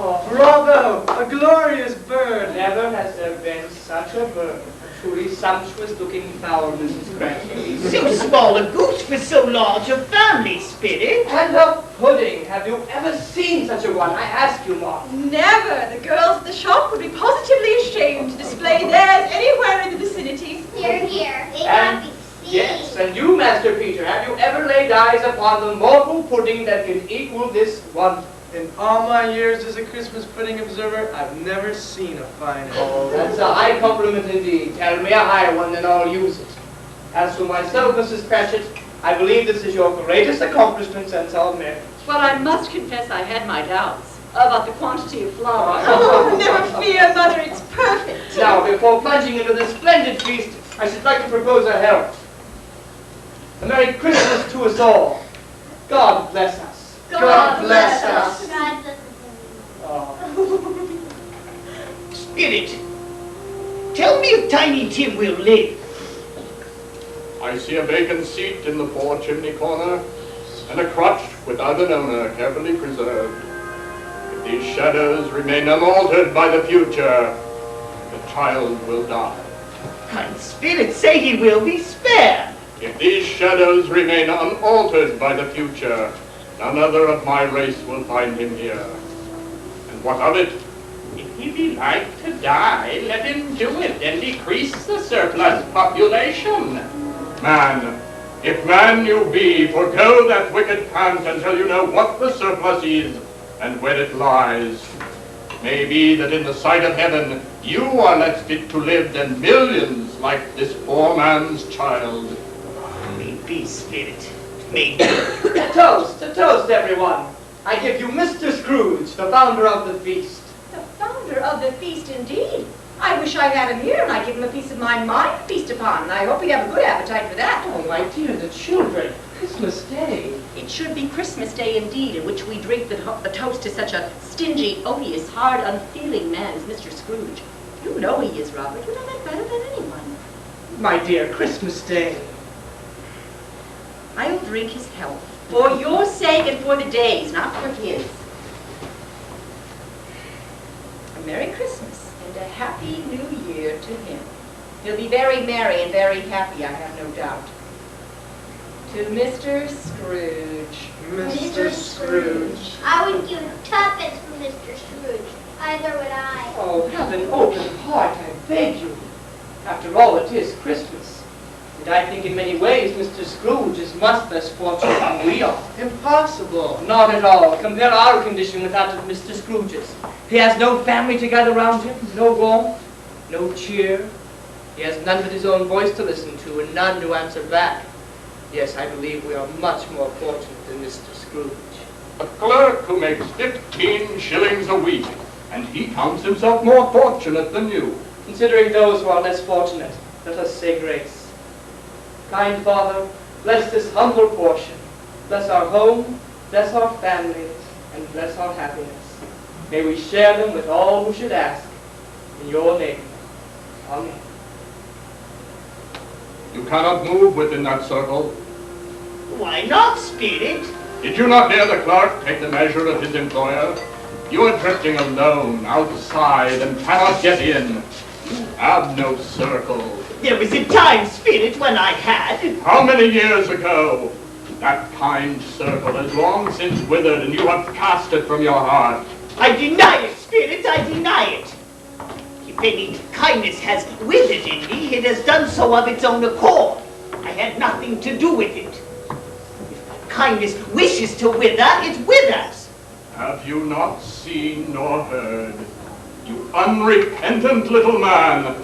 Oh, Bravo, a glorious bird. never has there been such a bird. A truly sumptuous-looking fowl, Mrs. Cratchit. So small a goose for so large a family, Spirit. And a pudding. Have you ever seen such a one? I ask you, Martha. Never. The girls at the shop would be positively ashamed to display theirs anywhere in the vicinity. Here, here. They And- can't be seen. Yes, and you, Master Peter, have you ever laid eyes upon the mortal pudding that can equal this one? In all my years as a Christmas pudding observer, I've never seen a finer. Oh, that's a high compliment indeed. Tell me a higher one, then I'll use it. As for myself, Mrs. Cratchit, I believe this is your greatest accomplishment since our marriage. Well, I must confess I had my doubts about the quantity of flour. Oh, never fear, Mother. It's perfect. Now, before plunging into this splendid feast, I should like to propose a health. A Merry Christmas to us all. God bless us. God bless us. God bless us. Oh. Spirit, tell me if Tiny Tim will live. I see a vacant seat in the poor chimney corner, and a crutch without an owner carefully preserved. If these shadows remain unaltered by the future, the child will die. Kind spirits say he will be spared. If these shadows remain unaltered by the future, none other of my race will find him here. And what of it? If he be like to die, let him do it and decrease the surplus population. Man, if man you be, forego that wicked pant until you know what the surplus is and where it lies. It may be that in the sight of heaven you are less fit to live than millions like this poor man's child. Maybe, Spirit. Maybe. A toast, everyone. I give you Mr. Scrooge, the founder of the feast. The founder of the feast, indeed. I wish I had him here, and I'd give him a piece of my mind to feast upon, and I hope he'd have a good appetite for that. Oh, my dear, the children. Christmas Day. It should be Christmas Day indeed, in which we drink the toast to such a stingy, odious, hard, unfeeling man as Mr. Scrooge. You know he is, Robert. You know that better than anyone. My dear, Christmas Day. I'll drink his health, for your sake and for the day's, not for his. A Merry Christmas and a Happy New Year to him. He'll be very merry and very happy, I have no doubt. To Mr. Scrooge. Mr. Scrooge. I wouldn't give tuppence for Mr. Scrooge. Either would I. Oh, have an open heart, I beg you. After all, it is Christmas. And I think in many ways Mr. Scrooge is much less fortunate than we are. Impossible. Not at all. Compare our condition with that of Mr. Scrooge's. He has no family to gather round him, no warmth, no cheer. He has none but his own voice to listen to and none to answer back. Yes, I believe we are much more fortunate than Mr. Scrooge. A clerk who makes 15 shillings a week, and he counts himself more fortunate than you. Considering those who are less fortunate, let us say grace. Kind Father, bless this humble portion. Bless our home, bless our families, and bless our happiness. May we share them with all who should ask. In your name. Amen. You cannot move within that circle. Why not, Spirit? Did you not hear the clerk take the measure of his employer? You are drifting alone, outside, and cannot get in. You have no circle. There was a time, Spirit, when I had. How many years ago? That kind circle has long since withered, and you have cast it from your heart. I deny it, Spirit, I deny it. If any kindness has withered in me, it has done so of its own accord. I had nothing to do with it. If kindness wishes to wither, it withers. Have you not seen nor heard? You unrepentant little man!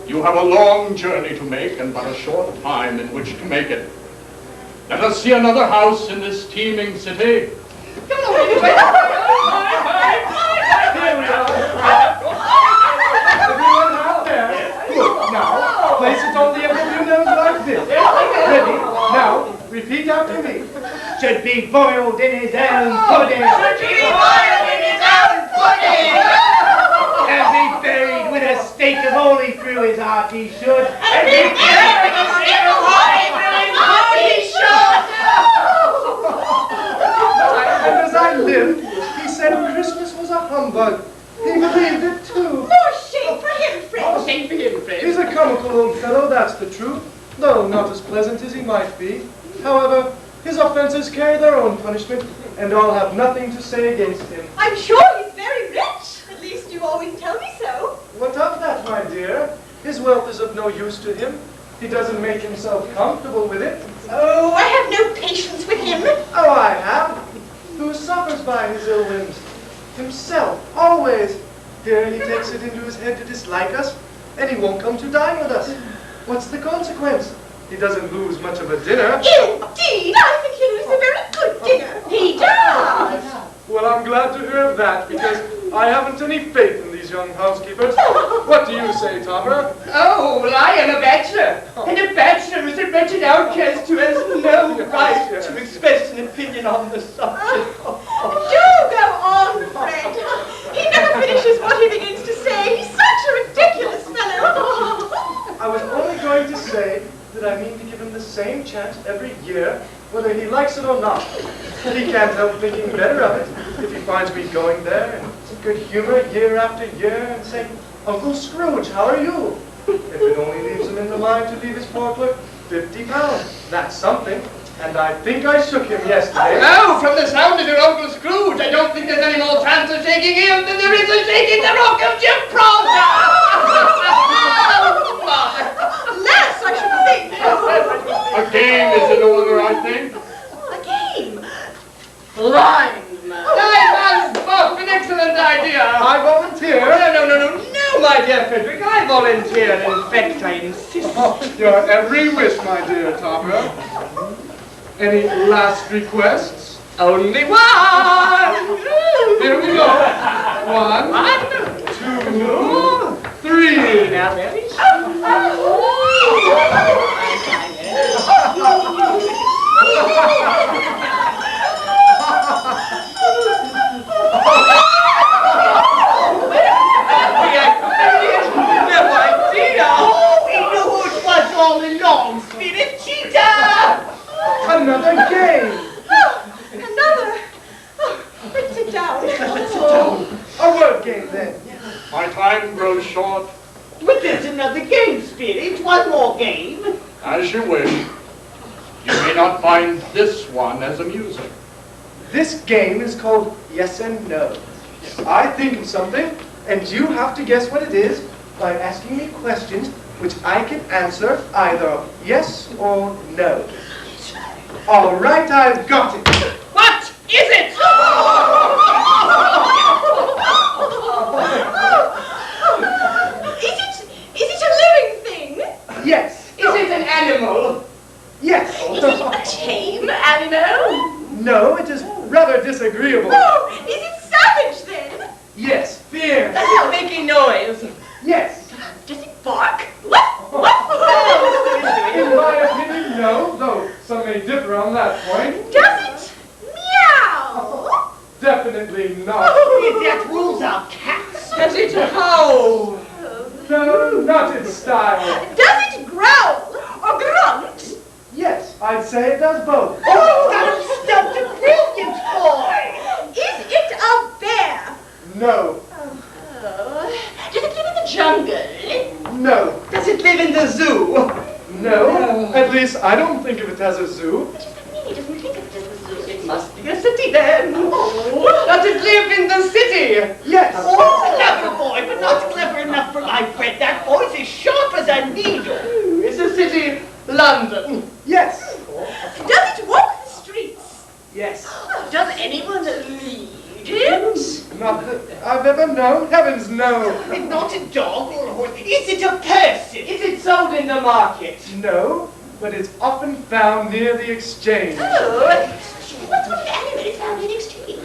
You have a long journey to make and but a short time in which to make it. Let us see another house in this teeming city. Everyone out there, look now, place it on the end of your nose like this. Ready? Now, repeat after me. Should be boiled in his own pudding. And be buried with a stake of holy through his heart he should. And be buried with a stake of holy through his heart he should. And as I lived, he said Christmas was a humbug. He believed it too. More shame for him, Fred. Shame for him, Fred. He's a comical old fellow, that's the truth, though not as pleasant as he might be. However, his offenses carry their own punishment, and I'll have nothing to say against him. I'm sure he's very rich. At least you always tell me so. What of that, my dear? His wealth is of no use to him. He doesn't make himself comfortable with it. Oh, I have no patience with him. Oh, I have. Who suffers by his ill whims? Himself, always. Here he takes it into his head to dislike us, and he won't come to dine with us. What's the consequence? He doesn't lose much of a dinner. Indeed, I think he loses a very good dinner. He does. Well, I'm glad to hear of that, because I haven't any faith in these young housekeepers. What do you say, Tamara? Oh, well, I am a bachelor. And a bachelor is a wretched outcast who has no right to express an opinion on the subject. Do go on, Fred. He never finishes what he begins to say. He's such a ridiculous fellow. I was only going to say that I mean to give him the same chance every year, whether he likes it or not. He can't help thinking better of it if he finds me going there in good humor year after year and saying, Uncle Scrooge, how are you? If it only leaves him in the mind to leave his poor clerk £50. That's something. And I think I shook him yesterday. No, from the sound of your Uncle Scrooge, I don't think there's any more chance of shaking him than there is of shaking the Rock of Gibraltar! Less, I should think. A game is in order, I think. A game. Blind man. Oh, an excellent idea. I volunteer. No, my dear Frederick, I volunteer. In fact, I insist. Oh, your every wish, my dear Tamara. Any last requests? Only one. Here we go. 1, 2, 3. Now, Mary. All along, Spirit Cheetah! Another game. Another. Oh, let's sit down. A word game then. My time grows short. But there's another game, Spirit. One more game. As you wish. You may not find this one as amusing. This game is called Yes and No. I think of something, and you have to guess what it is by asking me questions which I can answer either yes or no. All right, I've got it. What is it? Is it a living thing? Yes. Is it an animal? Yes. Is it a tame animal? No, it is rather disagreeable. Oh, is it savage then? Yes. Fierce. Does it make a noise? Yes. Does it bark? In my opinion, no, though some may differ on that point. Does it meow? Definitely not. That rules out cats. Does it howl? No, not in style. Does it growl or grunt? Yes, I'd say it does both. Oh, that stumped a brilliant boy. Is it a bear? No, Does it live in the jungle? no, Does it live in the zoo? no. At least I don't think of it as a zoo. He doesn't think of it as a zoo. It must be a city then. Does it live in the city? Yes. Oh, clever boy, but not clever enough for my friend. That boy's as sharp as a needle. Is the city London? Yes. Does it walk the streets? Yes. Does anyone lead it? Not that I've ever known. Heavens, no. It's not a dog or a horse. Is it a person? Is it sold in the market? No, but it's often found near the exchange. Oh, what sort of animal is found in exchange?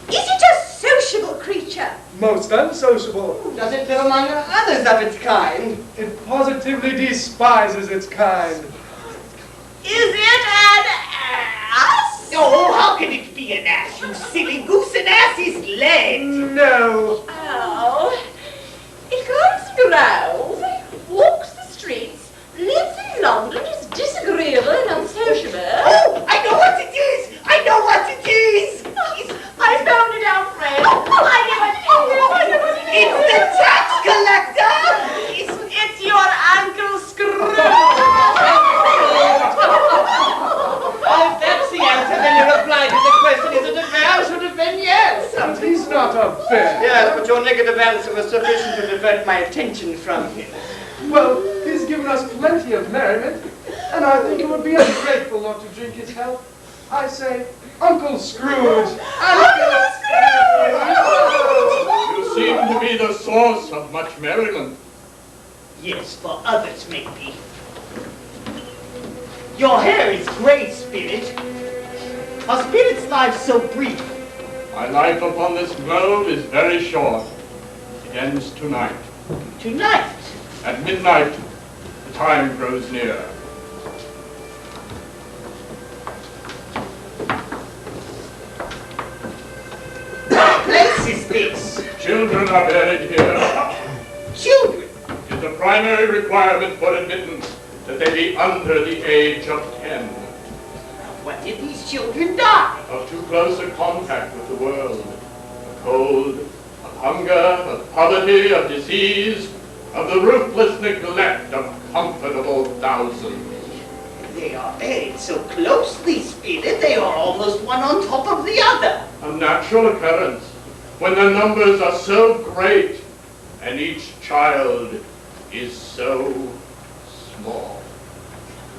Is it a sociable creature? Most unsociable. Does it live among others of its kind? It positively despises its kind. Is it an ass? Oh, how can it be an ass, you silly goose? An ass is lead. No. Oh, it comes and growls, walks the streets, lives in London, is disagreeable and unsociable. Oh, I know what it is. I know what it is. I found it out, Fred. I never knew. It's the tax collector. It's your Uncle Scrooge. If that's the answer, then your reply to the question, is it a bear, should have been yes. He's not a bear. Yes, but your negative answer was sufficient to divert my attention from him. Well, he's given us plenty of merriment, and I think it would be ungrateful not to drink his health. I say, Uncle Scrooge. Uncle Scrooge! You seem to be the source of much merriment. Yes, for others maybe. Your hair is gray, Spirit. Are Spirit's lives so brief? My life upon this globe is very short. It ends tonight. Tonight. At midnight, the time grows near. What place is this? Children are buried here. Children. It is a primary requirement for admittance that they be under the age of 10. What did these children die? Of too close a contact with the world. Of cold, of hunger, of poverty, of disease, of the ruthless neglect of comfortable thousands. They are buried so closely, Spirit, they are almost one on top of the other. A natural occurrence when the numbers are so great and each child is so small.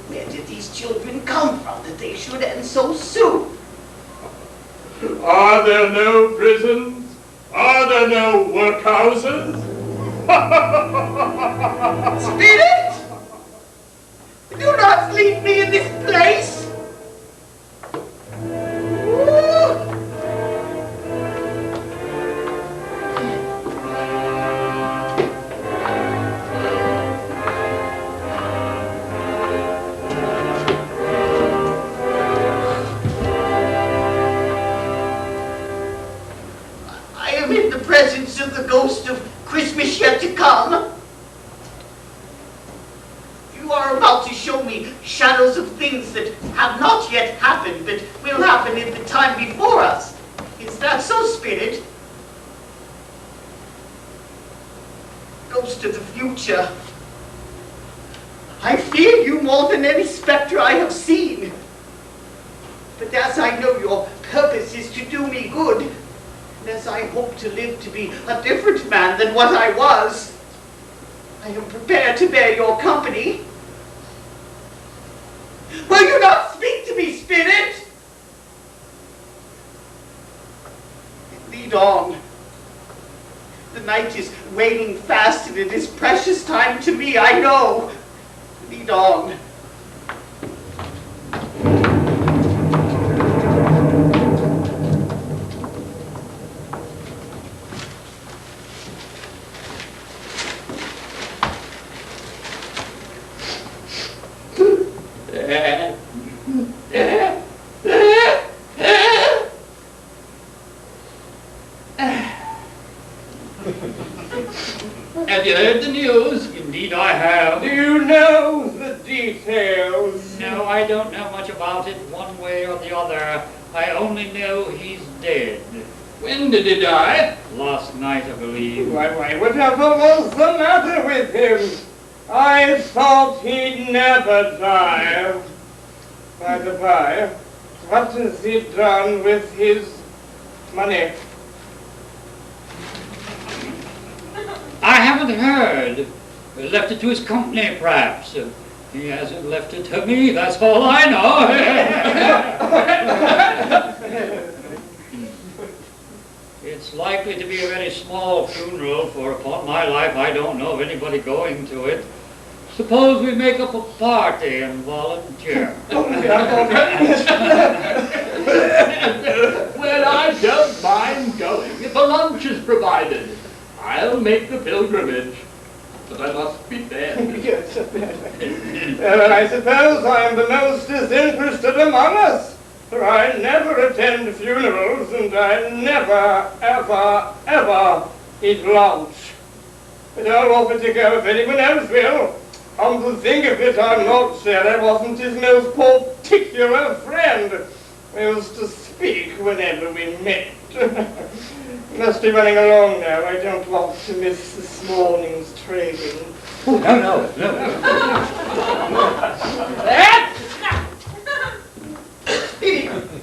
Where did these children come from that they should end so soon? Are there no prisons? Are there no workhouses? Spirit! Do not leave me in this place! Ooh. I am in the presence of the ghost of Christmas yet to come. You are about to show me shadows of things that have not yet happened, but will happen in the time before us. Is that so, Spirit? ghost of the future. I fear you more than any specter I have seen. But as I know your purpose is to do me good, and as I hope to live to be a different man than what I was, I am prepared to bear your company. Will you not speak to me, spirit? Lead on. The night is waning fast, and it is precious time to me, I know. Lead on. Have you heard the news? Indeed I have. Do you know the details? No, I don't know much about it one way or the other. I only know he's dead. When did he die? Last night, I believe. Why, whatever was the matter with him? I thought he'd never die. By the by, what has he done with his money? I haven't heard. He left it to his company, perhaps. He hasn't left it to me, that's all I know. It's likely to be a very small funeral, for upon my life I don't know of anybody going to it. Suppose we make up a party and volunteer. Well, I don't mind going if a lunch is provided. I'll make the pilgrimage, but I must be dead. Well, I suppose I am the most disinterested among us, for I never attend funerals, and I never, ever, ever eat lunch. But I'll offer to go if anyone else will. Come to think of it, I'm not sure I wasn't his most particular friend. We used to speak whenever we met. Must be running along now. I don't want to miss this morning's trading. Oh, no.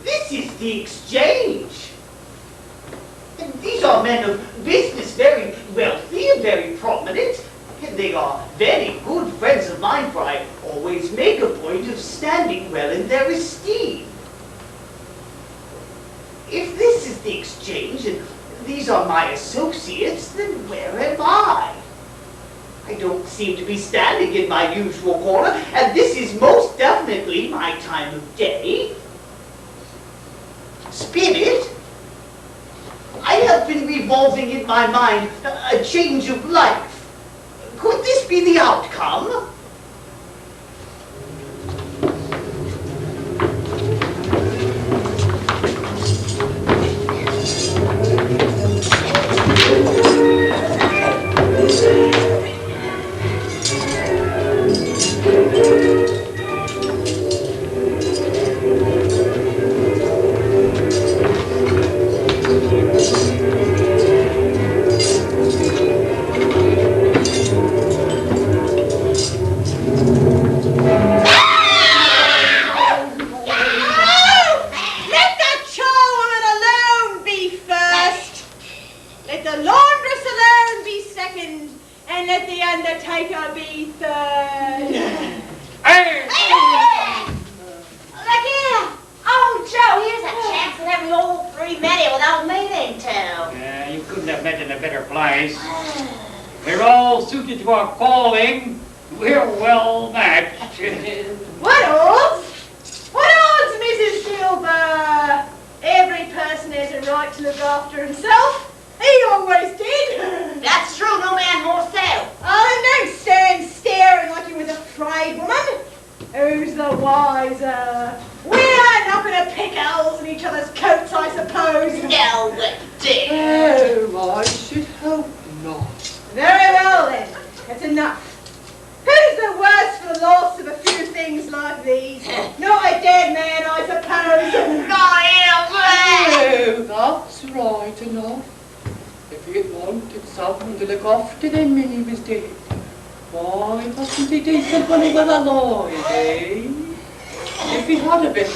This is the exchange. And these are men of business, very wealthy and very prominent. And they are very good friends of mine, for I always make a point of standing well in their esteem. If this is the exchange, and these are my associates, then where am I? I don't seem to be standing in my usual corner, and this is most definitely my time of day. Spirit, I have been revolving in my mind a change of life. Could this be the outcome? to look after them when he was dead. Why wasn't he decent when he was alive, eh? If he had been,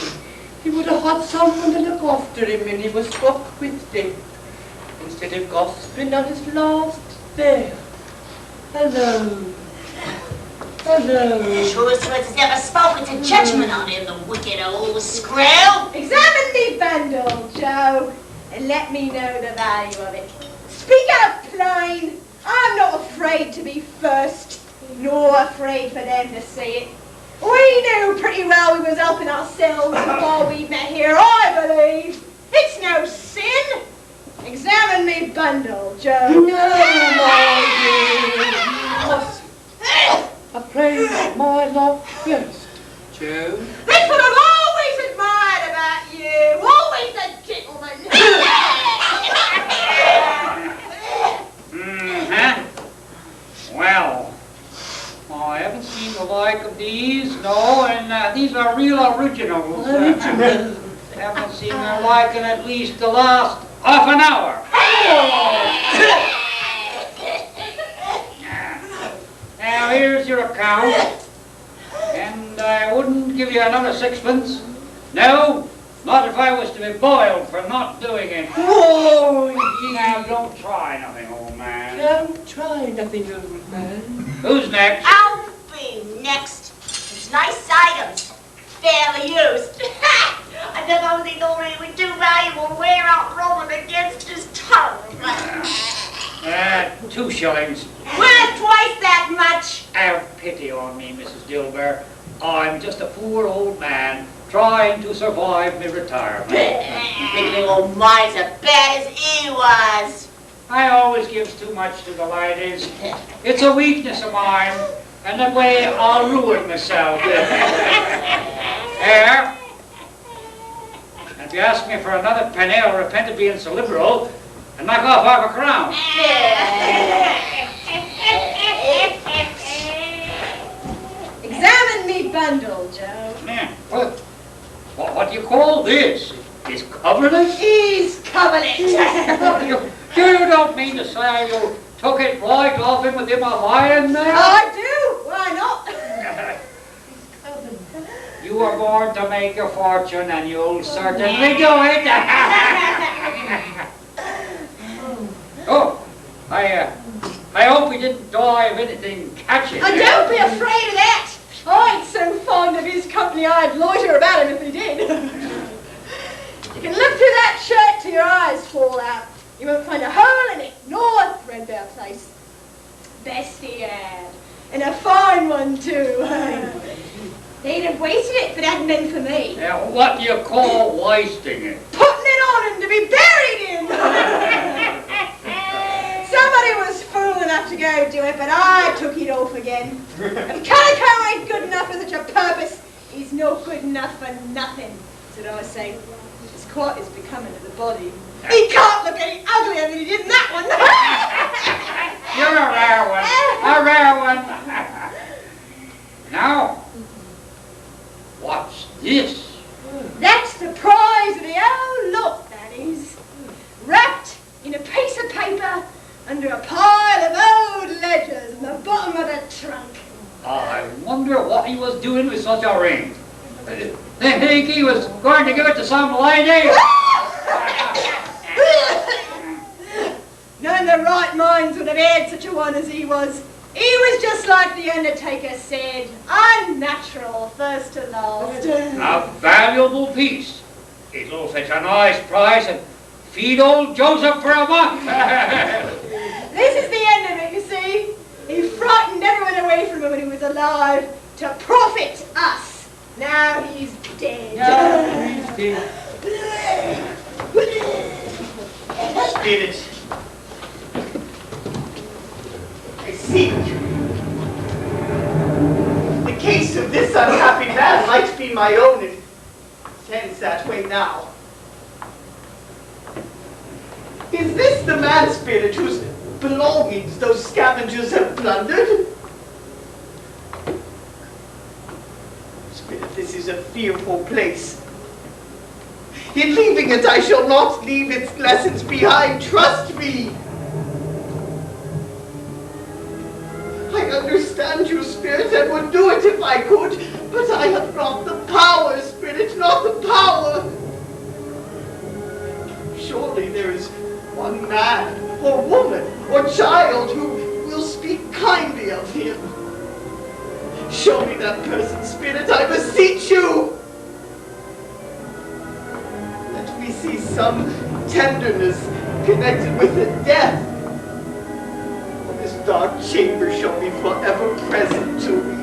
he would have had someone to look after him when he was struck with death, instead of gasping on his last there. Hello. Hello. Sure as has ever spoken to judgment on him, the wicked old screw. Examine me bundle, Joe, and let me know the value of it. Speak out plain. I'm not afraid to be first, nor afraid for them to see it. We knew pretty well we was helping ourselves before we met here, I believe. It's no sin. Examine me bundle, Joe. No, my dear. I praise my love first, Joe. That's what I've always admired about you. Always a gentleman. Well, I haven't seen the like of these, no, and these are real originals. Haven't seen the like in at least the last half an hour. Now here's your account, and I wouldn't give you another sixpence. No, not if I was to be boiled for not doing it. Oh, Now don't try nothing, old man. don't try nothing, old man. Who's next? I'll be next. It's nice items, fairly used. I never really thought it would do valuable wear out rolling against his tongue. 2 shillings. Worth twice that much. Have pity on me, Mrs. Dilber. I'm just a poor old man trying to survive my retirement. Big little miser, bad as he was. I always gives too much to the ladies. It's a weakness of mine, and that way I'll ruin myself. There. If you ask me for another penny, I'll repent of being so liberal and knock off half a crown. Examine me bundle, Joe. Yeah. What do you call this? Is covered? He's covered it. You don't mean to say you took it right off him with him lying there? I do. Why not? You were born to make your fortune, and you'll certainly do it. Oh, I hope he didn't die of anything catching. And don't be afraid of that. I ain't so fond of his company I'd loiter about him if he did. You can look through that shirt till your eyes fall out. You won't find a hole in it, nor a threadbare place. Best he had. And a fine one, too. They'd have wasted it if it hadn't been for me. Now, what do you call wasting it? Putting it on him to be buried in. Somebody was fool enough to go do it, but I took it off again. If calico ain't good enough for such a purpose, he's no good enough for nothing. That's what I say. His coat is becoming to the body. He can't look any uglier than he did in that one. You're a rare one. A rare one. Now, what's this? That's the prize of the whole lot, that is. Wrapped in a piece of paper under a pile of old ledgers in the bottom of the trunk. I wonder what he was doing with such a ring. Think he was going to give it to some lady? None in their right minds would have had such a one as he was. He was just like the Undertaker said, unnatural first to last. A valuable piece. It'll fetch a nice price and feed old Joseph for a month. This is the end of it, you see. He frightened everyone away from him when he was alive to profit us. Now he's dead. Spirit, I see. The case of this unhappy man might be my own. It tends that way now. Is this the man spirit whose belongings those scavengers have plundered? Spirit, this is a fearful place. In leaving it, I shall not leave its lessons behind, trust me. and would do it if I could, but I have not the power, Spirit, not the power. Surely there is one man, or woman, or child who will speak kindly of him. Show me that person, Spirit, I beseech you. Let me see some tenderness connected with the death. For this dark chamber shall be forever present to me.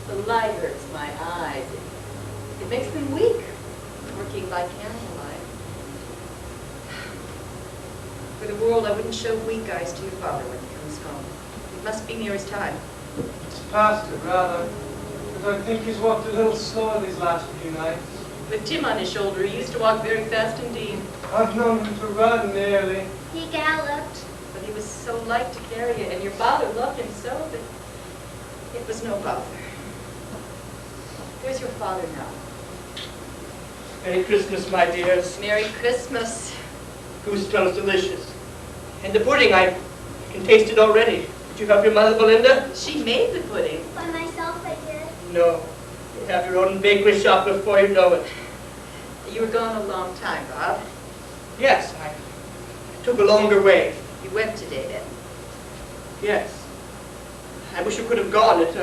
The light hurts my eyes. It makes them weak, working by candlelight. For the world, I wouldn't show weak eyes to your father when he comes home. It must be near his time. It's past it, rather. But I think he's walked a little slower these last few nights. With Tim on his shoulder, he used to walk very fast indeed. I've known him to run nearly. He galloped. But he was so light to carry it, and your father loved him so that it was no bother. There's your father now. Merry Christmas, my dears. Merry Christmas. Goose smells delicious. And the pudding, I can taste it already. Did you help your mother, Belinda? She made the pudding. By myself, I did. No. You have your own bakery shop before you know it. You were gone a long time, Bob. Yes, I took a longer way. You went today, then? Yes. I wish you could have gone. It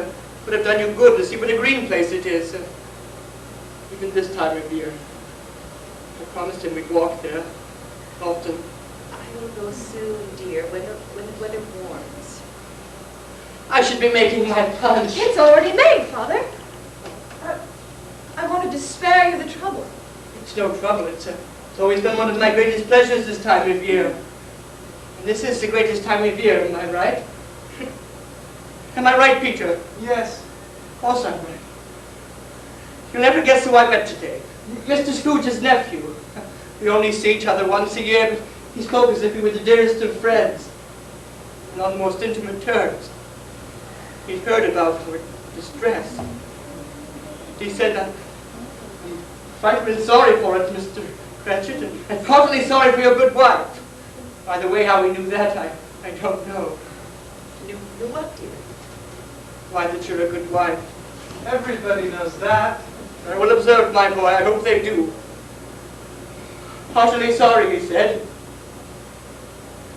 would have done you good to see what a green place it is. Even this time of year. I promised him we'd walk there. Often. I will go soon, dear, when the weather warms. I should be making my punch. It's already made, Father. I wanted to spare you the trouble. It's no trouble. It's always been one of my greatest pleasures this time of year. And this is the greatest time of year, am I right? Am I right, Peter? Yes. Of course I'm right. You'll never guess who I met today. Mr. Scrooge's nephew. We only see each other once a year, but he spoke as if we were the dearest of friends, and on the most intimate terms. He'd heard about your distress. He said, I'm frightfully sorry for it, Mr. Cratchit, and heartily sorry for your good wife. By the way, how we knew that, I don't know. Knew what, dear? Why, that you're a good wife. Everybody knows that. I will observe, my boy. I hope they do. Heartily sorry, he said.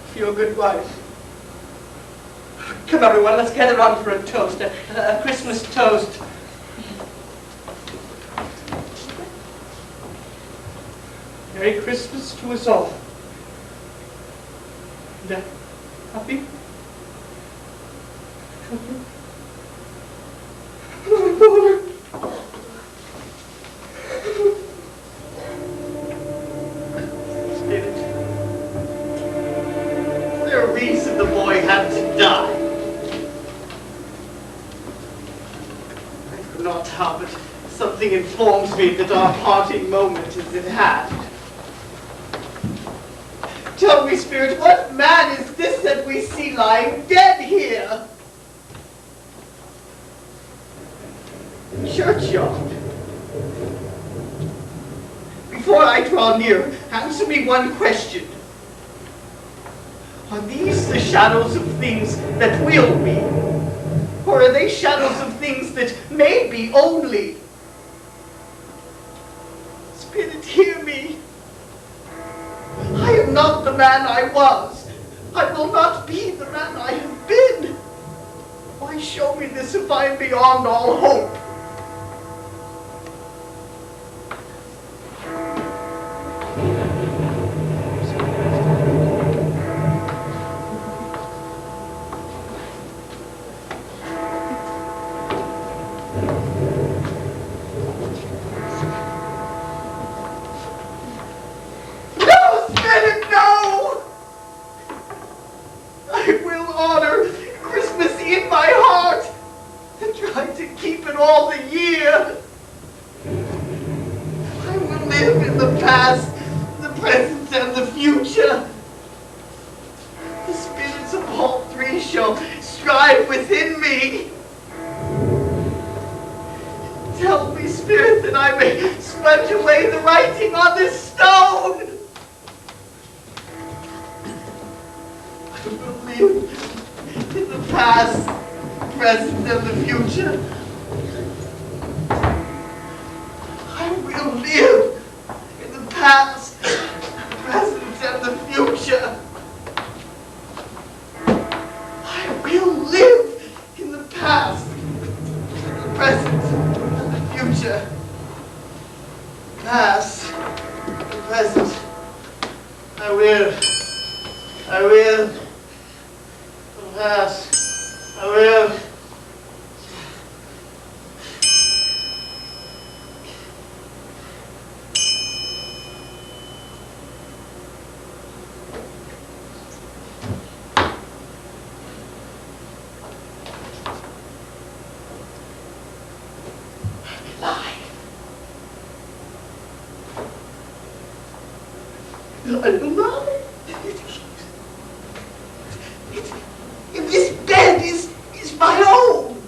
For your good wife. Come, everyone, let's gather round for a toast, a Christmas toast. Merry Christmas to us all. And happy. Spirit, is there a reason the boy had to die? I could not help it. Something informs me that our parting moment is at hand. Tell me, Spirit, what man is this that we see lying dead here? Churchyard. Before I draw near, answer me one question. Are these the shadows of things that will be? Or are they shadows of things that may be only? Spirit, hear me. I am not the man I was. I will not be the man I have been. Why show me this if I am beyond all hope? present, and the future. The spirits of all three shall strive within me. Tell me, spirit, that I may smudge away the writing on this stone. I will live in the past, present, and the future. I will live in the past, present, and the future. I will live in the past, the present, and the future. Past, the present. I will. The past. I will. I'm alive. This bed is my own.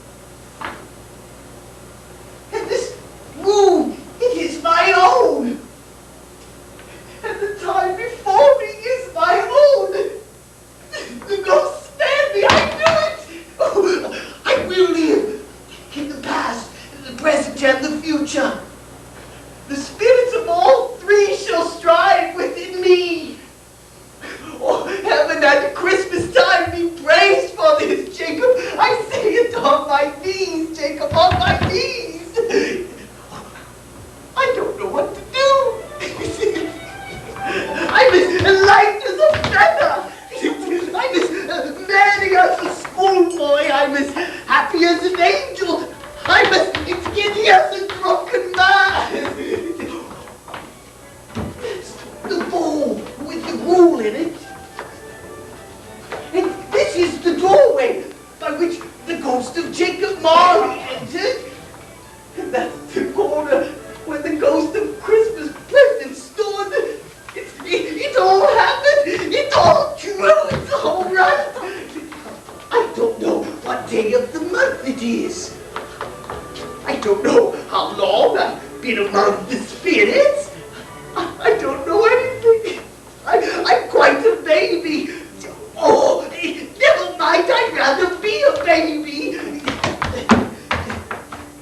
And this room, it is my own. And the time before me is my own. The ghost spared me, I knew it. Oh, I will live in the past, in the present, and the future. The spirits of all three shall strive within me. Oh, heaven at Christmas time be praised for this, Jacob. I say it on my knees, Jacob, on my knees. I don't know what to do. I'm as light as a feather. I'm as merry as a schoolboy. I'm as happy as an angel. I'm as giddy as a drunken man. The bowl with the rule in it. And this is the doorway by which the ghost of Jacob Marley entered. And that's the corner where the ghost of Christmas present stood. It all happened. It's all true. It's all right. I don't know what day of the month it is. I don't know how long I've been among the spirits. I don't know anything. I'm quite a baby. Oh, never mind. I'd rather be a baby.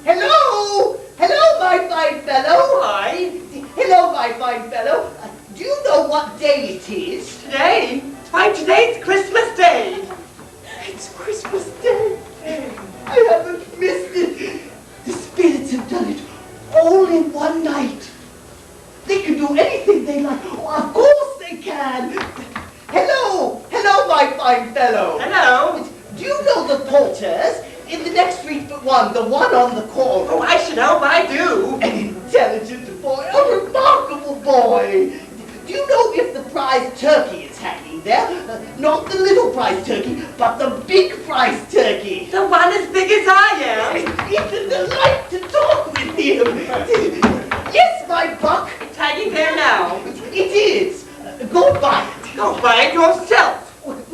Hello? Hello, my fine fellow. Hi. Hello, my fine fellow. Do you know what day it is? Today? Why, today's Christmas Day. It's Christmas Day. I haven't missed it. The spirits have done it all in one night. They can do anything they like. Oh, of course they can. Hello. Hello, my fine fellow. Hello. Do you know the Porters? In the next street but one, the one on the corner. Oh, I should hope I do. An intelligent boy, a remarkable boy. Do you know if the prize turkey is hanging there? Not the little prize turkey, but the big prize turkey. The one as big as I am. It's a delight to talk with him. Yes, my buck. It's hanging there now. It is. Go buy it. Go buy it yourself.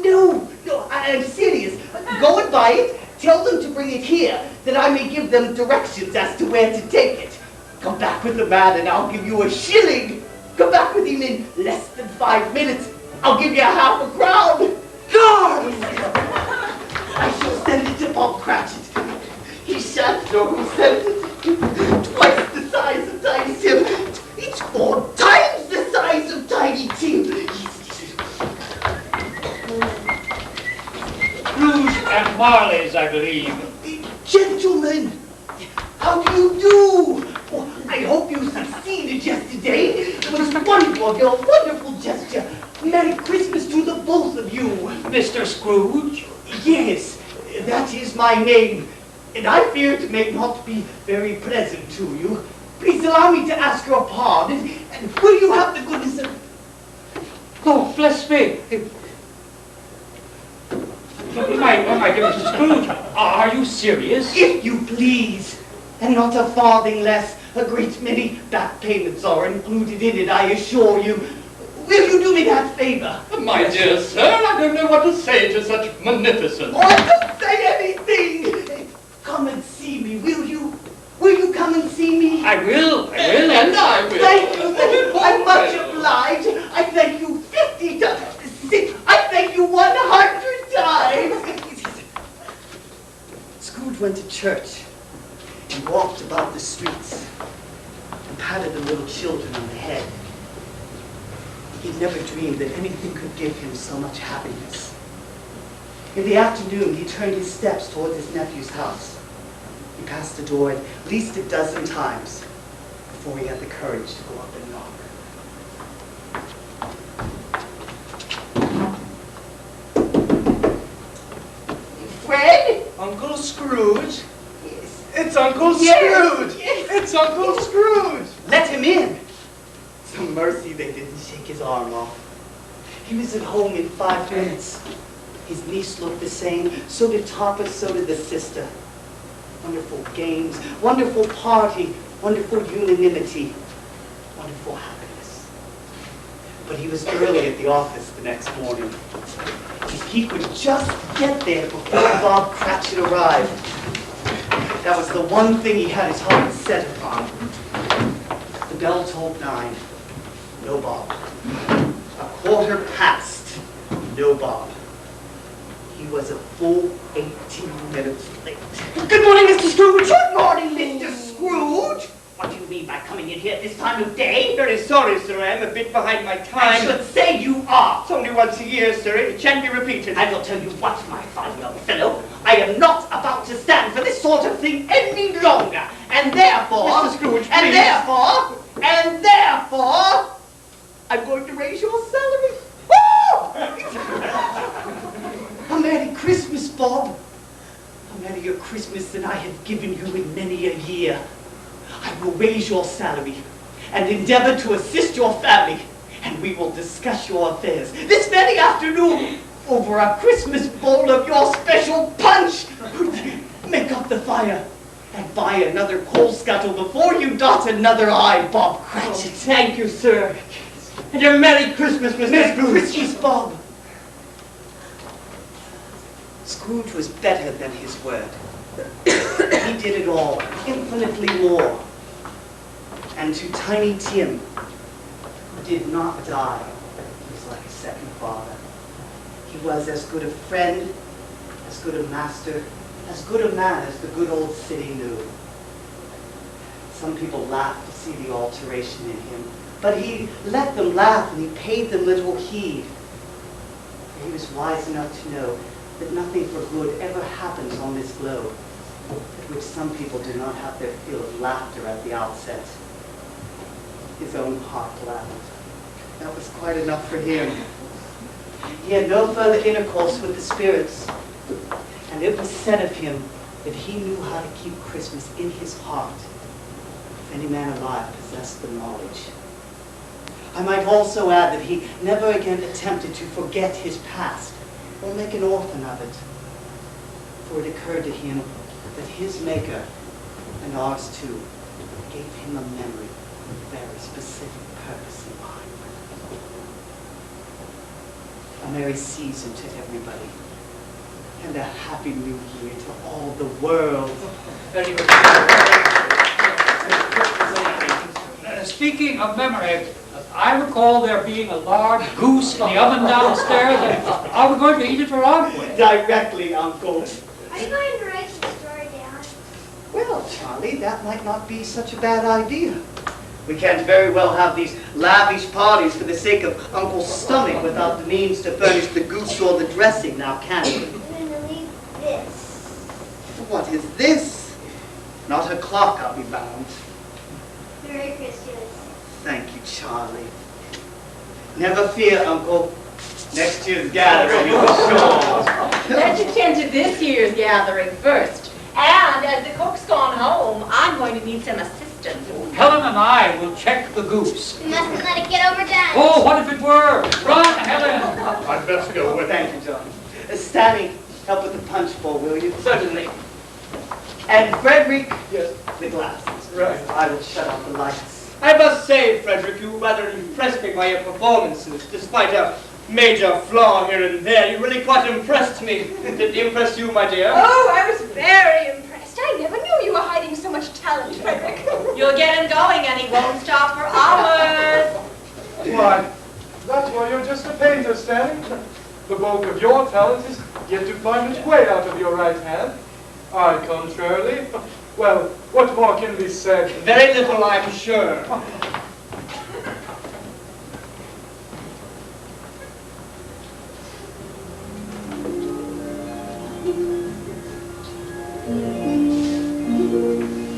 No, I am serious. Go and buy it. Tell them to bring it here, that I may give them directions as to where to take it. Come back with the man and I'll give you a shilling. Come back with him in less than 5 minutes. I'll give you half a crown. God! I shall send it to Bob Cratchit. He shan't know who sent it. Twice the size of Tiny Tim. It's 4 times the size of Tiny Tim. Scrooge and Marley's, I believe. Gentlemen, how do you do? Oh, I hope you succeeded yesterday. It was wonderful, your wonderful gesture. Merry Christmas to the both of you. Mr. Scrooge? Yes, that is my name. And I fear it may not be very pleasant to you. Please allow me to ask your pardon. And will you have the goodness of... Oh, bless me. My dear Mr. Scrooge, are you serious? If you please, and not a farthing less. A great many back payments are included in it, I assure you. Will you do me that favor? My dear sir, I don't know what to say to such magnificence. Oh, don't say anything! Come and see me, will you? Will you come and see me? I will, And I will. Thank you, I'm much obliged. I thank you 50 times. I thank you 100 times. Scrooge went to church and walked about the streets and patted the little children on the head. He'd never dreamed that anything could give him so much happiness. In the afternoon, he turned his steps towards his nephew's house. He passed the door at least a dozen times before he had the courage to go up and knock. Fred? Uncle Scrooge? Yes. It's Uncle Yes, Scrooge! yes. It's Uncle Scrooge! Let him in. It's a mercy they didn't shake his arm off. He was at home in 5 minutes. His niece looked the same, so did Papa, so did the sister. Wonderful games, wonderful party, wonderful unanimity, wonderful happiness. But he was early at the office the next morning. If he could just get there before Bob Cratchit arrived. That was the one thing he had his heart set upon. The bell tolled 9. No Bob. 1:15. No Bob. He was a full 18 minutes late. Good morning, Mr. Scrooge. Good morning, Mr. Scrooge. What do you mean by coming in here at this time of day? Very sorry, sir. I am a bit behind my I time. should say you are. It's only once a year, sir. It shan't be repeated. I will tell you what, my fine young fellow. I am not about to stand for this sort of thing any longer. And therefore... Mr. Scrooge, And please. therefore... I'm going to raise your salary. A Merry Christmas, Bob. A merrier Christmas than I have given you in many a year. I will raise your salary and endeavor to assist your family, and we will discuss your affairs this very afternoon over a Christmas bowl of your special punch. Make up the fire and buy another coal scuttle before you dot another I, Bob Cratchit. Thank you, sir. And a Merry Christmas, Mr. Merry Scrooge. Christmas, Bob. Scrooge was better than his word. He did it all, infinitely more. And to Tiny Tim, who did not die, he was like a second father. He was as good a friend, as good a master, as good a man as the good old city knew. Some people laughed to see the alteration in him, but he let them laugh and he paid them little heed. For he was wise enough to know that nothing for good ever happens on this globe, at which some people do not have their fill of laughter at the outset. His own heart laughed. That was quite enough for him. He had no further intercourse with the spirits, and it was said of him that he knew how to keep Christmas in his heart, if any man alive possessed the knowledge. I might also add that he never again attempted to forget his past or make an orphan of it, for it occurred to him that his Maker, and ours too, gave him a memory with a very specific purpose in mind. A merry season to everybody, and a happy new year to all the world. Very good. Speaking of memory, I recall there being a large goose in the oven downstairs. And are we going to eat it or aren't we? Directly, Uncle. Are you going to write the story down? Well, Charlie, that might not be such a bad idea. We can't very well have these lavish parties for the sake of Uncle's stomach without the means to furnish the goose or the dressing, now can we? I'm going to leave this. What is this? Not a clock, I'll be bound. Merry Christmas. Thank you, Charlie. Never fear, Uncle. Next year's gathering is sure. Let's attend to this year's gathering first. And as the cook's gone home, I'm going to need some assistance. Helen and I will check the goose. We mustn't let it get overdone. Oh, what if it were? Run, Helen! I'd best go with Thank you, John. Stanley, help with the punch bowl, will you? Certainly. And Frederick, Yes, the glasses. right. I will shut off the lights. I must say, Frederick, you rather impressed me by your performances, despite a major flaw here and there. You really quite impressed me. Did it impress you, my dear? Oh, I was very impressed. I never knew you were hiding so much talent, Frederick. You'll get him going and he won't stop for hours. Why, that's why you're just a painter, Stanley. The bulk of your talent is yet to find its way out of your right hand. I, contrarily, well, what more can be said? Very little, I'm sure.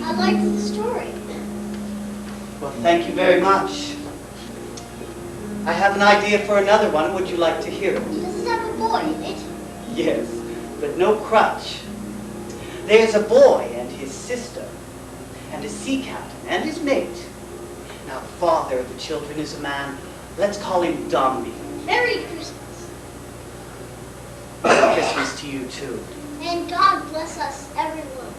I liked the story. Well, thank you very much. I have an idea for another one. Would you like to hear it? Does it have a boy in it? Yes, but no crutch. There's a boy and his sister, and a sea captain and his mate. Now, the father of the children is a man. Let's call him Dombey. Merry Christmas. Merry Christmas to you, too. And God bless us, everyone.